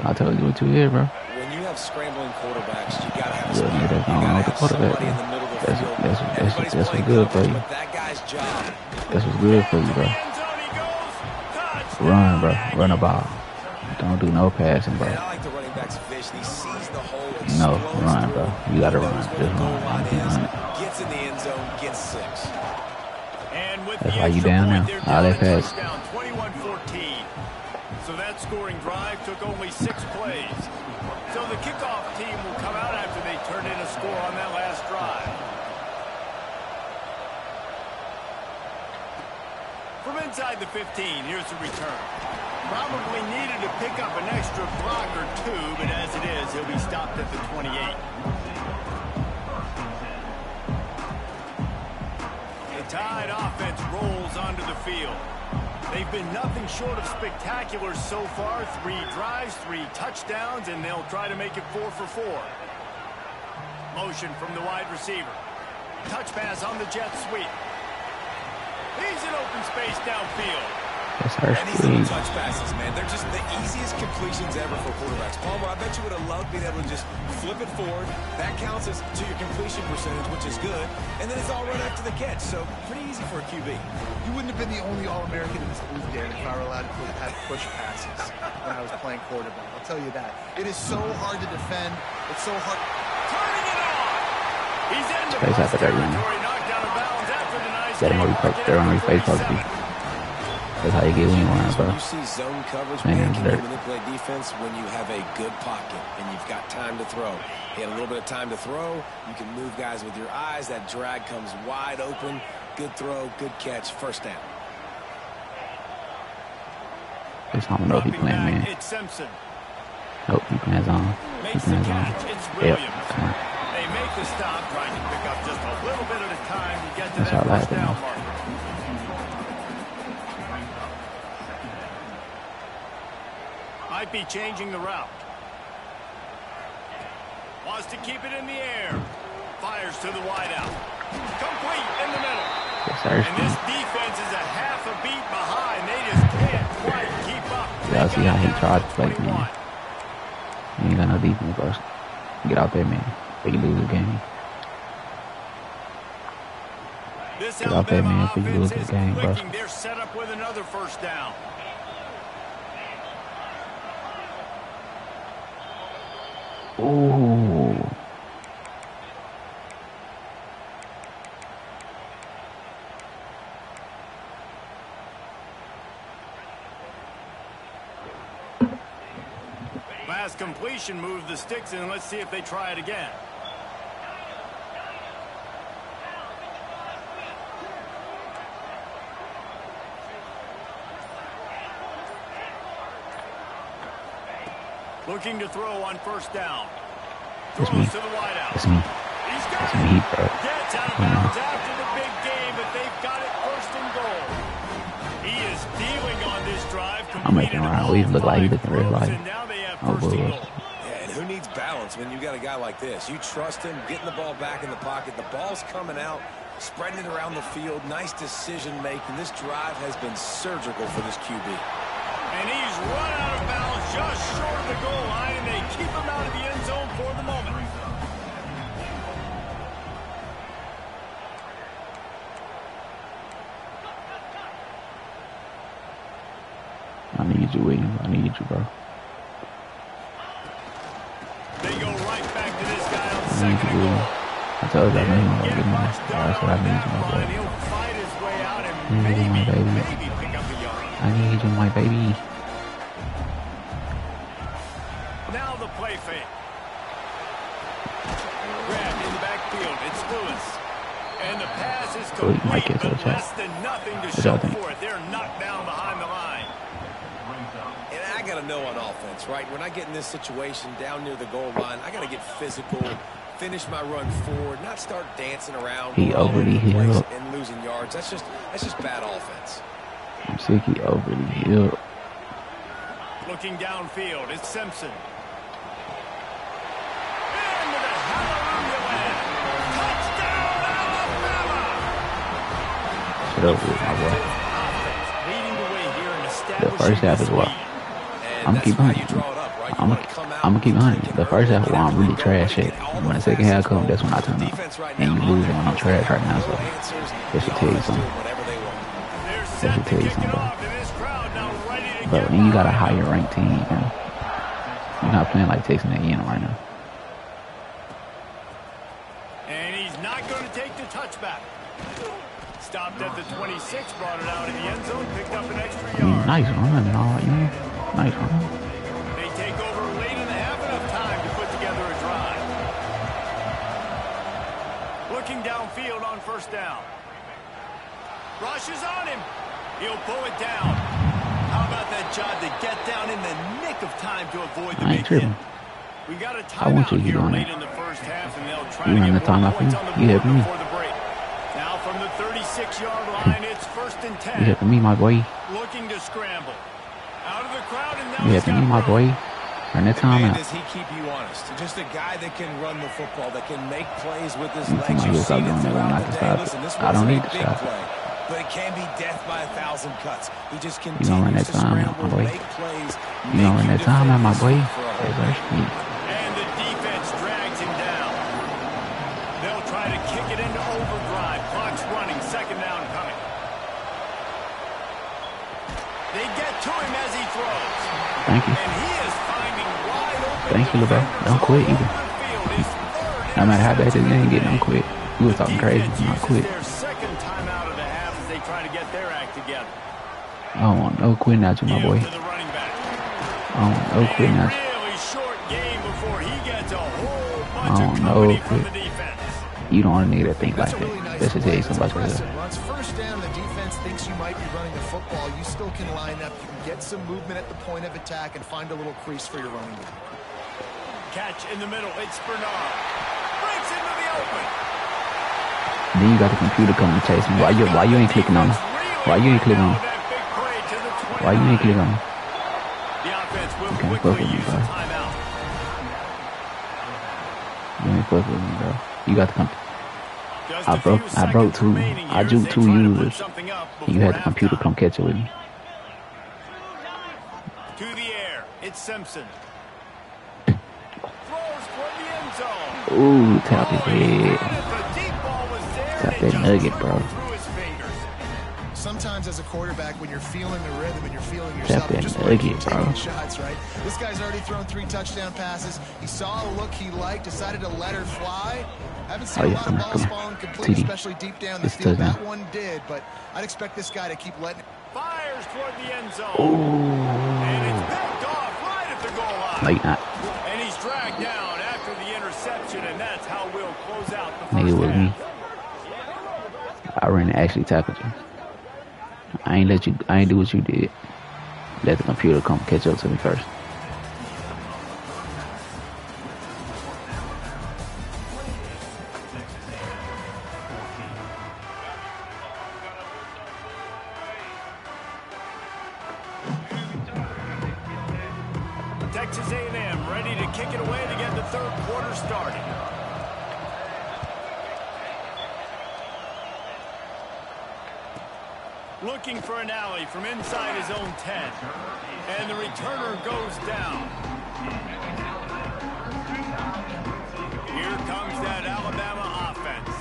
you hear, bro. When you have scrambling quarterbacks, you gotta have a Yeah, speed. that's You not gotta the have quarterback, somebody in bro. the middle of the That's field. what's Everybody's playing good for coverage, you. but that guy's job. That's what's good for you, bro. Run, bro. Run a ball. Don't do no passing, bro. And I like the running back's vision. He sees the hole, No, explodes run, through, bro. You gotta run. knows Just where the goal run. line I'm is, running. gets in the end zone, gets 6. And with That's the why you extra down point, now. they're All down that a pass. touchdown, 21-14. So that scoring drive took only 6 plays. So the kickoff team will come out after they turned in a score on that last drive. From inside the 15, here's the return. Probably needed to pick up an extra block or 2, but as it is, he'll be stopped at the 28. The Tide offense rolls onto the field. They've been nothing short of spectacular so far. 3 drives, 3 touchdowns, and they'll try to make it 4 for 4. Motion from the wide receiver. Touch pass on the jet sweep. He's in open space downfield. That's her And these little speed. touch passes, man, they're just the easiest completions ever for quarterbacks. Palmer, I bet you would have loved being able to just flip it forward. That counts as to your completion percentage, which is good. And then it's all right after the catch, so pretty easy for a QB. You wouldn't have been the only All-American in this booth, Dan, if I were allowed to have push passes when I was playing quarterback. I'll tell you that. It is so hard to defend. It's so hard. Turning it on. He's in the Space bus after that, territory, knocked out of bounds after the nice Got him where he poked. They're on his face, probably. That's how you get when you run, bro. You see zone coverage, Man, man, can dirt. you manipulate defense when you have a good pocket and you've got time to throw. He had a little bit of time to throw. You can move guys with your eyes. That drag comes wide open. Good throw, good catch, first down. This I don't know if he playing, man. It's Simpson. Nope, he playing zone. He Makes the playing zone. catch. It's Yep, Williams. come on. They make the stop, trying to pick up just a little bit at a time to get to That's that all I first have to down know. marker. Might be changing the route. Wants to keep it in the air. Fires to the wideout. Complete in the middle. That's her And this speed. defense is a half a beat behind. They just can't quite keep up. Y'all see how he tried to play, 21. man. He ain't got no defense, bro. Get out there, man. Or you lose the game. This Get out there, man, Alabama before you lose offense the game, is bro. clicking. They're set up with another first down. Ooh. pass completion moves the sticks in. Let's see if they try it again. Looking to throw on first down. It's me. To the wideout. It's me. He's got It's me, bro. Gets out of bounds after the big game, but they've got it first and goal. He is dealing on this drive. I'm making around. We look like he looking real like. Oh, boy. Yeah, and who needs balance when you got a guy like this? You trust him, getting the ball back in the pocket. The ball's coming out, spreading it around the field. Nice decision making. This drive has been surgical for this QB. And he's run out of bounds just short of the goal line, and they keep him out of the end zone for the moment. I need you, Williams. I need you, bro. They go right back to this guy on I need second you, and goal. Williams. I told you I knew you were going to get me. That's what I need you, my boy. He'll fight his way out and I need you, my baby. maybe pick up a yard. I need you, my baby. Now the play fake. Grabbed in the backfield. It's Lewis. And the pass is Well, you might complete, get to the but top. less than nothing to What show y'all think? for it. They're knocked down behind the line. And I got to know on offense, right? When I get in this situation down near the goal line, I got to get physical, finish my run forward, not start dancing around. He all over overly the place healed. and losing yards. That's just bad offense. I'm sick. He overly healed. Looking downfield, it's Simpson. Into the hallelujah land. Touchdown, Alabama! Shut up with my boy. Leading the way here and The establishing first half this is what? lead. I'm gonna keep hunting. I'm gonna keep hunting. The first half, well, I'm really trash at. When the second half comes, that's when I turn up. And you losing when I'm trash right now, so that should tell you something. That should tell you something, bro. Bro, and you got a higher ranked team, bro. You're not playing like Texas A&M right now. And he's not going to take the touchback. Stopped at the 26, brought it out in the end zone, picked up an extra yard. Nice run and all, you know. Nice run. They take over late in the half, enough time to put together a drive. Looking downfield on first down. Rushes on him. He'll pull it down. How about that job to get down in the nick of time to avoid the big hit? We got a timeout here late in the first half, and they'll try to get more points on the board before the break. Now from the 36-yard line, it's first and 10. You helping me, my boy. Looking to scramble. Out of the crowd, and now You helping me, my boy. Run that time out. Does he keep you honest? Just a guy that can run the football, that can make plays with his Somebody legs. will stop doing that when I can stop it. I don't need to stop it. But it can be death by 1,000 cuts. He just You gonna run continues that to time out, scramble, my boy. make plays. You gonna run that time out, my boy. That's That's me. And the defense drags him down. They'll try to kick it into overdrive. Clock's running. Second down coming. They get to him as he throws. Thank you. And he is finding wide open. Thank you, LeBron. Don't quit either. No matter how bad this game get, don't quit. You was talking crazy. Don't quit. Their second time out of the half as they try to get their act together. I don't want no quitting out you, my boy. To the running back. I don't want no quitting out you. Really short game before he gets a whole bunch I of don't know company if from it- the defense. You don't want a nigga that think like That's a that. really nice That should tell you run. something about It's yourself. impressive. Runs first down, the defense thinks you might be running the football. You still can line up. You can get some movement at the point of attack and find a little crease for your running game. Catch in the middle. It's Bernard. Breaks into the open. Then you got the computer coming to chase me. Why you ain't clicking on it? Why you ain't clicking on it? Why you ain't clicking on it? The offense will can't fuck quickly with me, use bro. a timeout. You ain't fuck with me, bro. You got the computer. Just I a few broke seconds two. remaining I here as juked they 2 try to put users. something up And you had the before computer halftime. come catch it with me. To the air. It's Simpson. Throws for the end zone. Ooh, tap his head. The deep ball was there, Tap and that it just nugget, bro. through his fingers. Sometimes as a quarterback, when you're feeling the rhythm and you're feeling Tap yourself, you that just want to keep nugget, bro. taking shots, right? This guy's already thrown 3 touchdown passes. He saw a look he liked, decided to let her fly. Haven't seen Oh, a yeah, lot come of on, balls come on. falling complete, TD. especially deep down the It's field. touchdown. That one did, but I'd expect this guy to keep letting it. Fires toward the end zone. Ooh. And it's picked off right at the goal line. No, you're not. think it was me. I ran and actually tackled you. I ain't do what you did. Let the computer come catch up to me first. Texas A&M ready to kick it away to get the third quarter started. Looking for an alley from inside his own 10. And the returner goes down. Here comes that Alabama offense.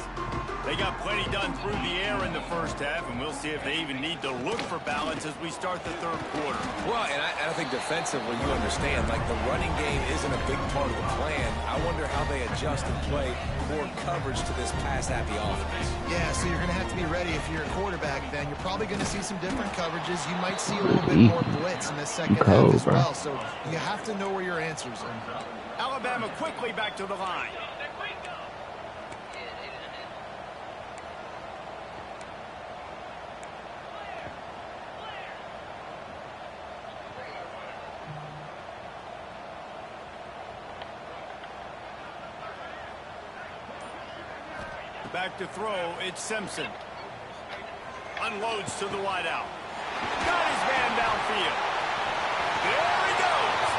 They got plenty done through the air in the first half, and we'll see if they even need to look for balance as we start the third quarter. Well, and I think defensively, you understand, like the running game isn't a big part of the plan. I wonder how they adjust and play more coverage to this pass-happy offense. Yeah, so you're going to have to be ready if you're a quarterback then. You're probably going to see some different coverages. You might see a little bit more blitz in the second half as well. So you have to know where your answers are. Alabama quickly back to the line. Back to throw, it's Simpson. Unloads to the wideout. Got his man downfield. There he goes.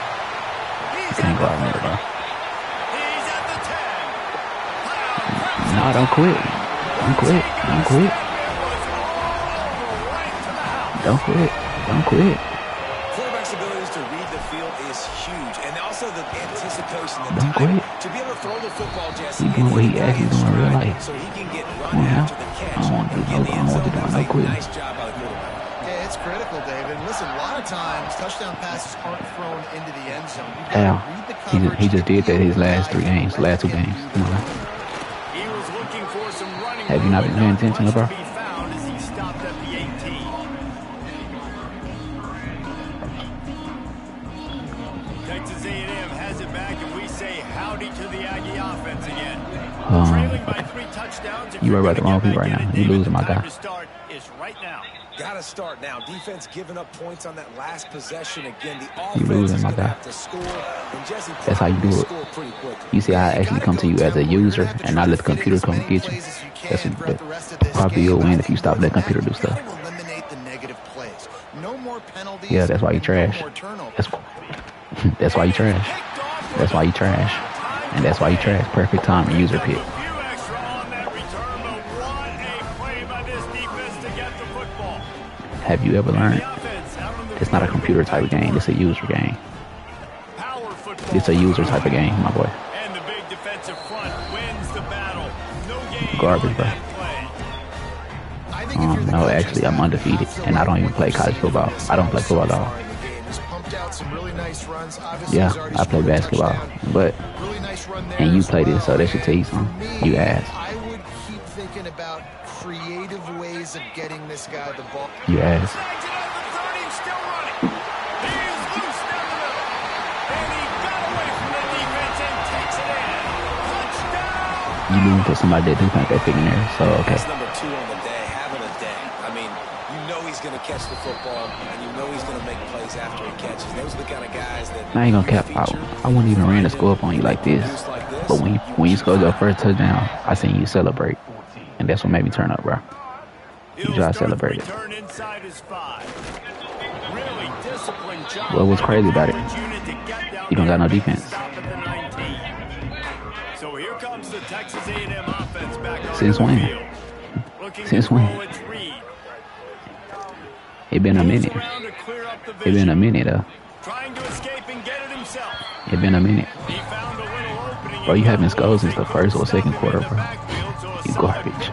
He's at the 30. He's at the 10. No, don't quit. Don't quit. Don't quit. Don't quit. Don't quit. Quarterback's abilities to read the field is huge. And also the anticipation, the don't time quit. to be able to throw the football, Jesse. He's doing what he actually doing in real life. So he can get run after the catch. I don't want to do no quitting. Nice job by the quarterback. Yeah, it's critical, David. Listen, a lot of times touchdown passes aren't thrown into the end zone. Yeah, he just did that his last two games. He was looking for some running. Have you not been paying attention, LeBron? As he stopped at the 18. Texas A&M has it back, and we say howdy to the Aggie offense again. Trailing by 3 touchdowns. You are right the wrong people right now. You losing, my guy. To start is right now. Got to start now. Defense giving up points on that last possession. Again, the you offense losing, is my going to guy. have to score. And Jesse, that's how you do it. You see, I actually come to you as a user and not let the computer come and get you. That's probably you'll win if you stop letting the computer do stuff. Yeah, that's why you trash. That's why you trash. That's why you trash. And that's why you trash. Perfect time and user pick. Have you ever learned? It's not a computer type of game. It's a user game. It's a user type of game, my boy. And the big defensive front wins the battle. No game. Garbage, bro. No, actually, I'm undefeated, and I don't even play college football. I don't play football at all. Yeah, I play basketball, but and you play this, so that should tell you something. You ass. I would keep thinking about creative ways of getting this guy the ball. You ass. You lose to somebody that do think they're fitting there, so okay. That's number 2 on the day, having a day. I mean, you know he's going to catch the football, and you know he's going to make plays after he catches. Those are the kind of guys that... I ain't gonna cap. I wouldn't even ran the score up on you like this. But when you scored your first touchdown, I seen you celebrate. And that's what made me turn up, bro. You try to celebrate it. What was crazy about it? You don't got no defense. So here comes the Texas A&M offense back. Since when? Since when? It been a minute. It been a minute, though. Trying to escape and get it himself. It been a minute. He found a little opening. Bro, you haven't scored since the first or second quarter, bro. You garbage.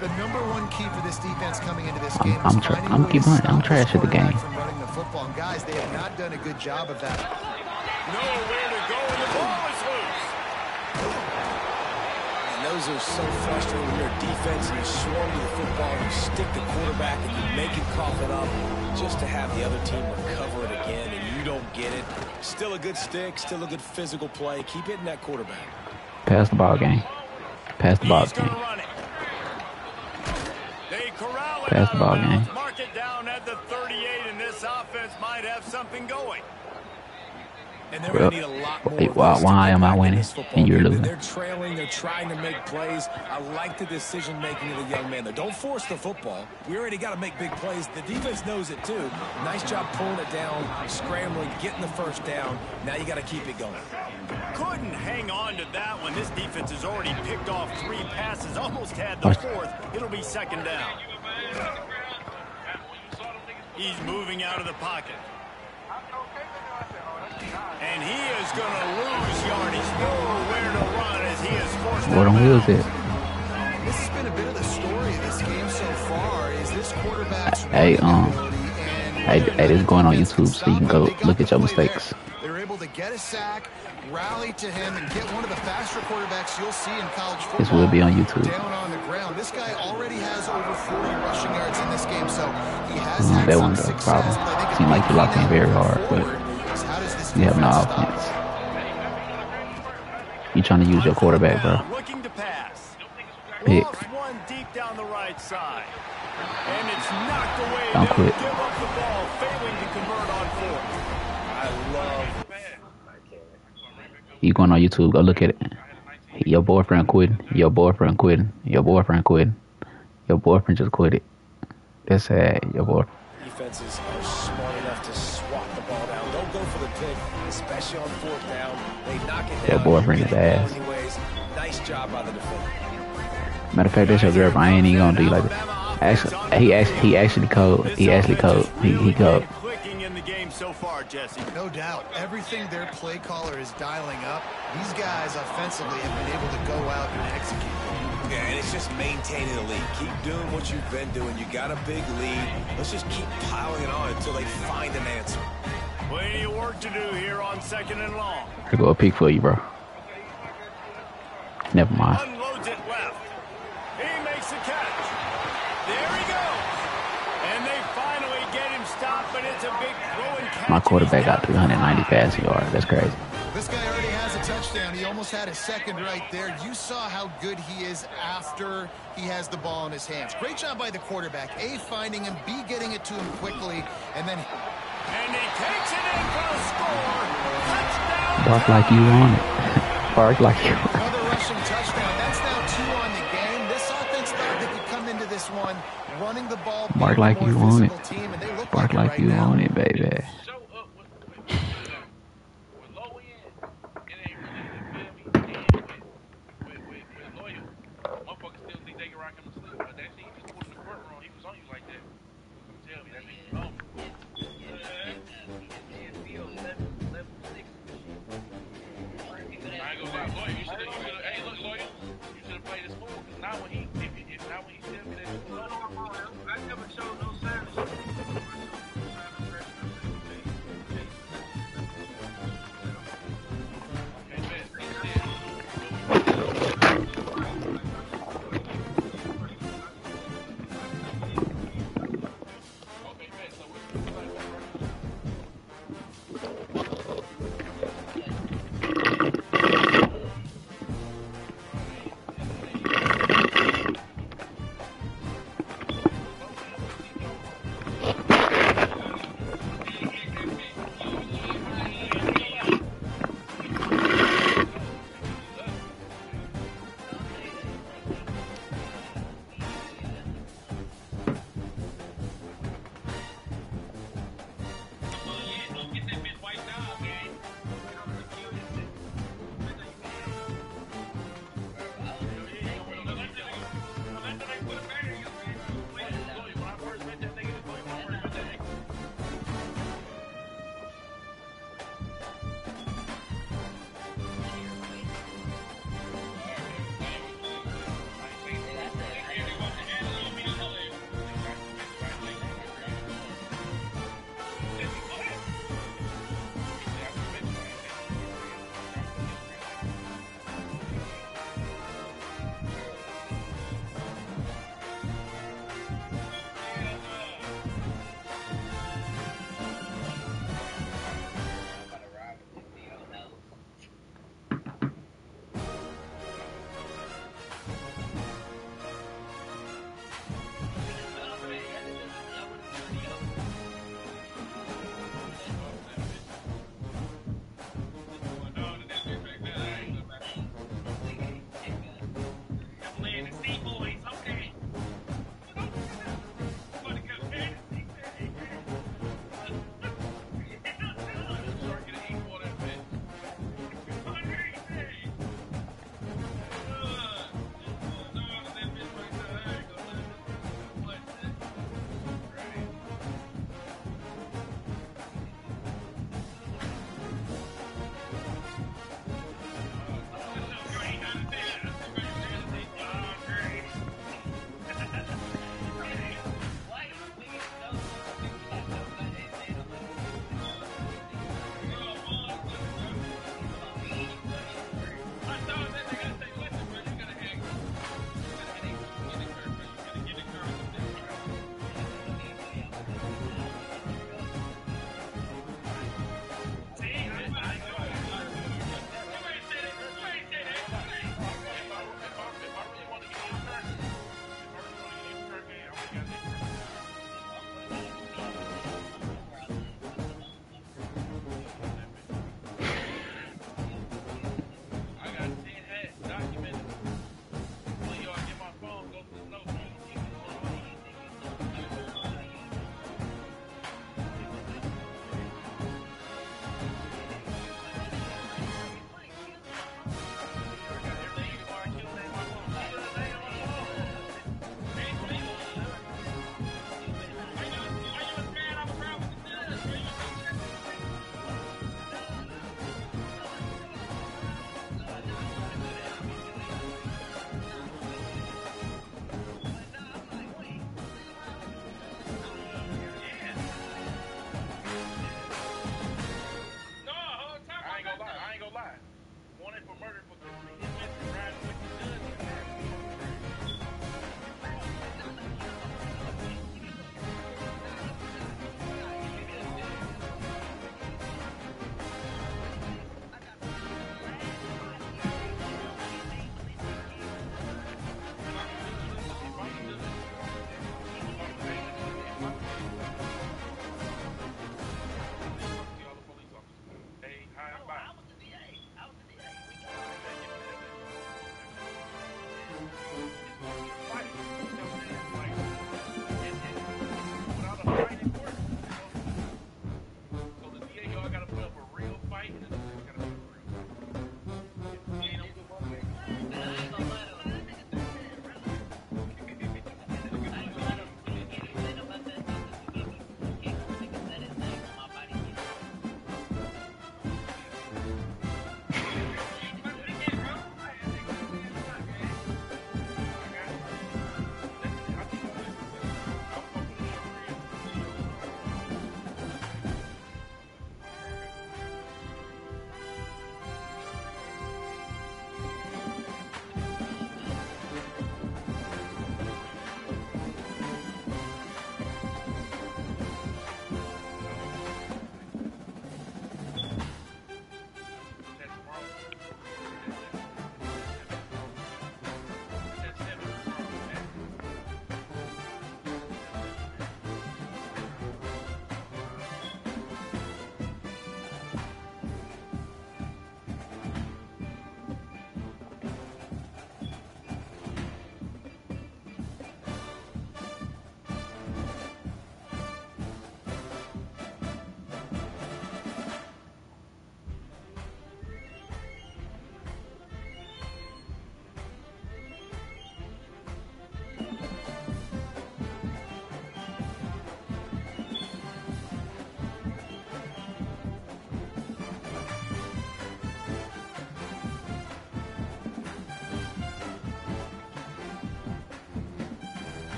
The number 1 key for this defense coming into this game I'm keep running. I'm trash at the game. From running the football. Guys, they have not done a good job of that. Nowhere to go, and the ball is loose. And those are so frustrating when you're a defense and you swarm to the football, and you stick the quarterback, and you make it cough it up just to have the other team recover it again, and you don't get it. Still a good stick, still a good physical play. Keep hitting that quarterback. Pass the ball game. Pass the ball game. Pass the ball game. Mark it down at the 38, and this offense might have something going. And they're going to need a lot more. Wait, why am I winning and you're losing? They're trailing. They're trying to make plays. I like the decision-making of the young man. Don't force the football. We already got to make big plays. The defense knows it, too. Nice job pulling it down, scrambling, getting the first down. Now you got to keep it going. Couldn't hang on to that one. This defense has already picked off 3 passes, almost had the 4th. It'll be 2nd down. He's moving out of the pocket. And he is going to lose yardage. Nowhere to run as he is forced What on wheels it? This has been a bit of the story of this game so far. Is this quarterback's Hey, this is going on YouTube, so you can go look at your mistakes. They're able to get a sack, rally to him, and get one of the faster quarterbacks you'll see in college football. This will be on YouTube. Down on the ground. This guy already has over 40 rushing yards in this game, so he has had That some wasn't the success. problem. Seemed like you locked in very hard, but you have no offense. You trying to use your quarterback, bro. Looking to pass. Pick. One deep down the right side. And it's knocked away. Don't quit. Give up the ball, failing to convert on 4th. I love. You going on YouTube, go look at it. Your boyfriend quitting. Your boyfriend quitting. Your boyfriend quitting. Your boyfriend just quit it. That's sad. Your boyfriend. Defenses are smart enough to swat the ball down. Don't go for the pick, especially on 4th down. They knock it down. Your boyfriend is ass. Anyways, nice job by the defender. Matter of fact, that's your girlfriend. I ain't even gonna do you like that. Actually, he actually code. He actually code. He code. Clicking in the game so far, Jesse. No doubt. Everything their play caller is dialing up, these guys offensively have been able to go out and execute. Yeah, and it's just maintaining the lead. Keep doing what you've been doing. You got a big lead. Let's just keep piling it on until they find an answer. Plenty of work to do here on 2nd and long. Here go a peek for you, bro. Never mind. Unloads it left. He makes the catch. There he goes. And they finally get him stopped, but it's a big throw and catch. My quarterback got 390 passing yards. That's crazy. This guy already has a touchdown. He almost had a 2nd right there. You saw how good he is after he has the ball in his hands. Great job by the quarterback. A, finding him. B, getting it to him quickly. And then... And he takes it in for a score. Touchdown. Bark like you want it. Bark like you want it. Another rushing touchdown. That's now 2 on the game. This offense thought they could come into this one running the ball. Bark like you want it. Bark like you want it, baby.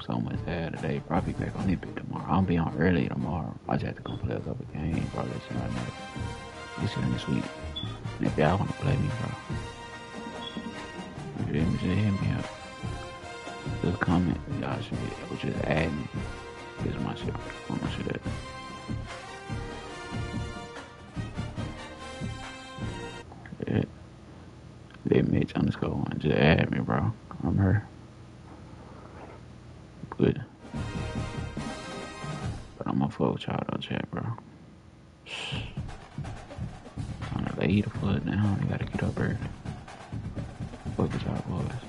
so much tired today, bro. I'll be back on this bit tomorrow. I'll be on early tomorrow. I just have to go play a couple games, bro. This year, this week. And if y'all want to play me, bro, just hit me up. Just comment. Y'all should be, or just add me. This is my shit. On my shit. Mitch_1. Just add me, bro. I'm her. Good. But I'm gonna fuck with y'all though, chat, bro. I'm gonna lay the foot down. You gotta get up early. Fuck with y'all boys.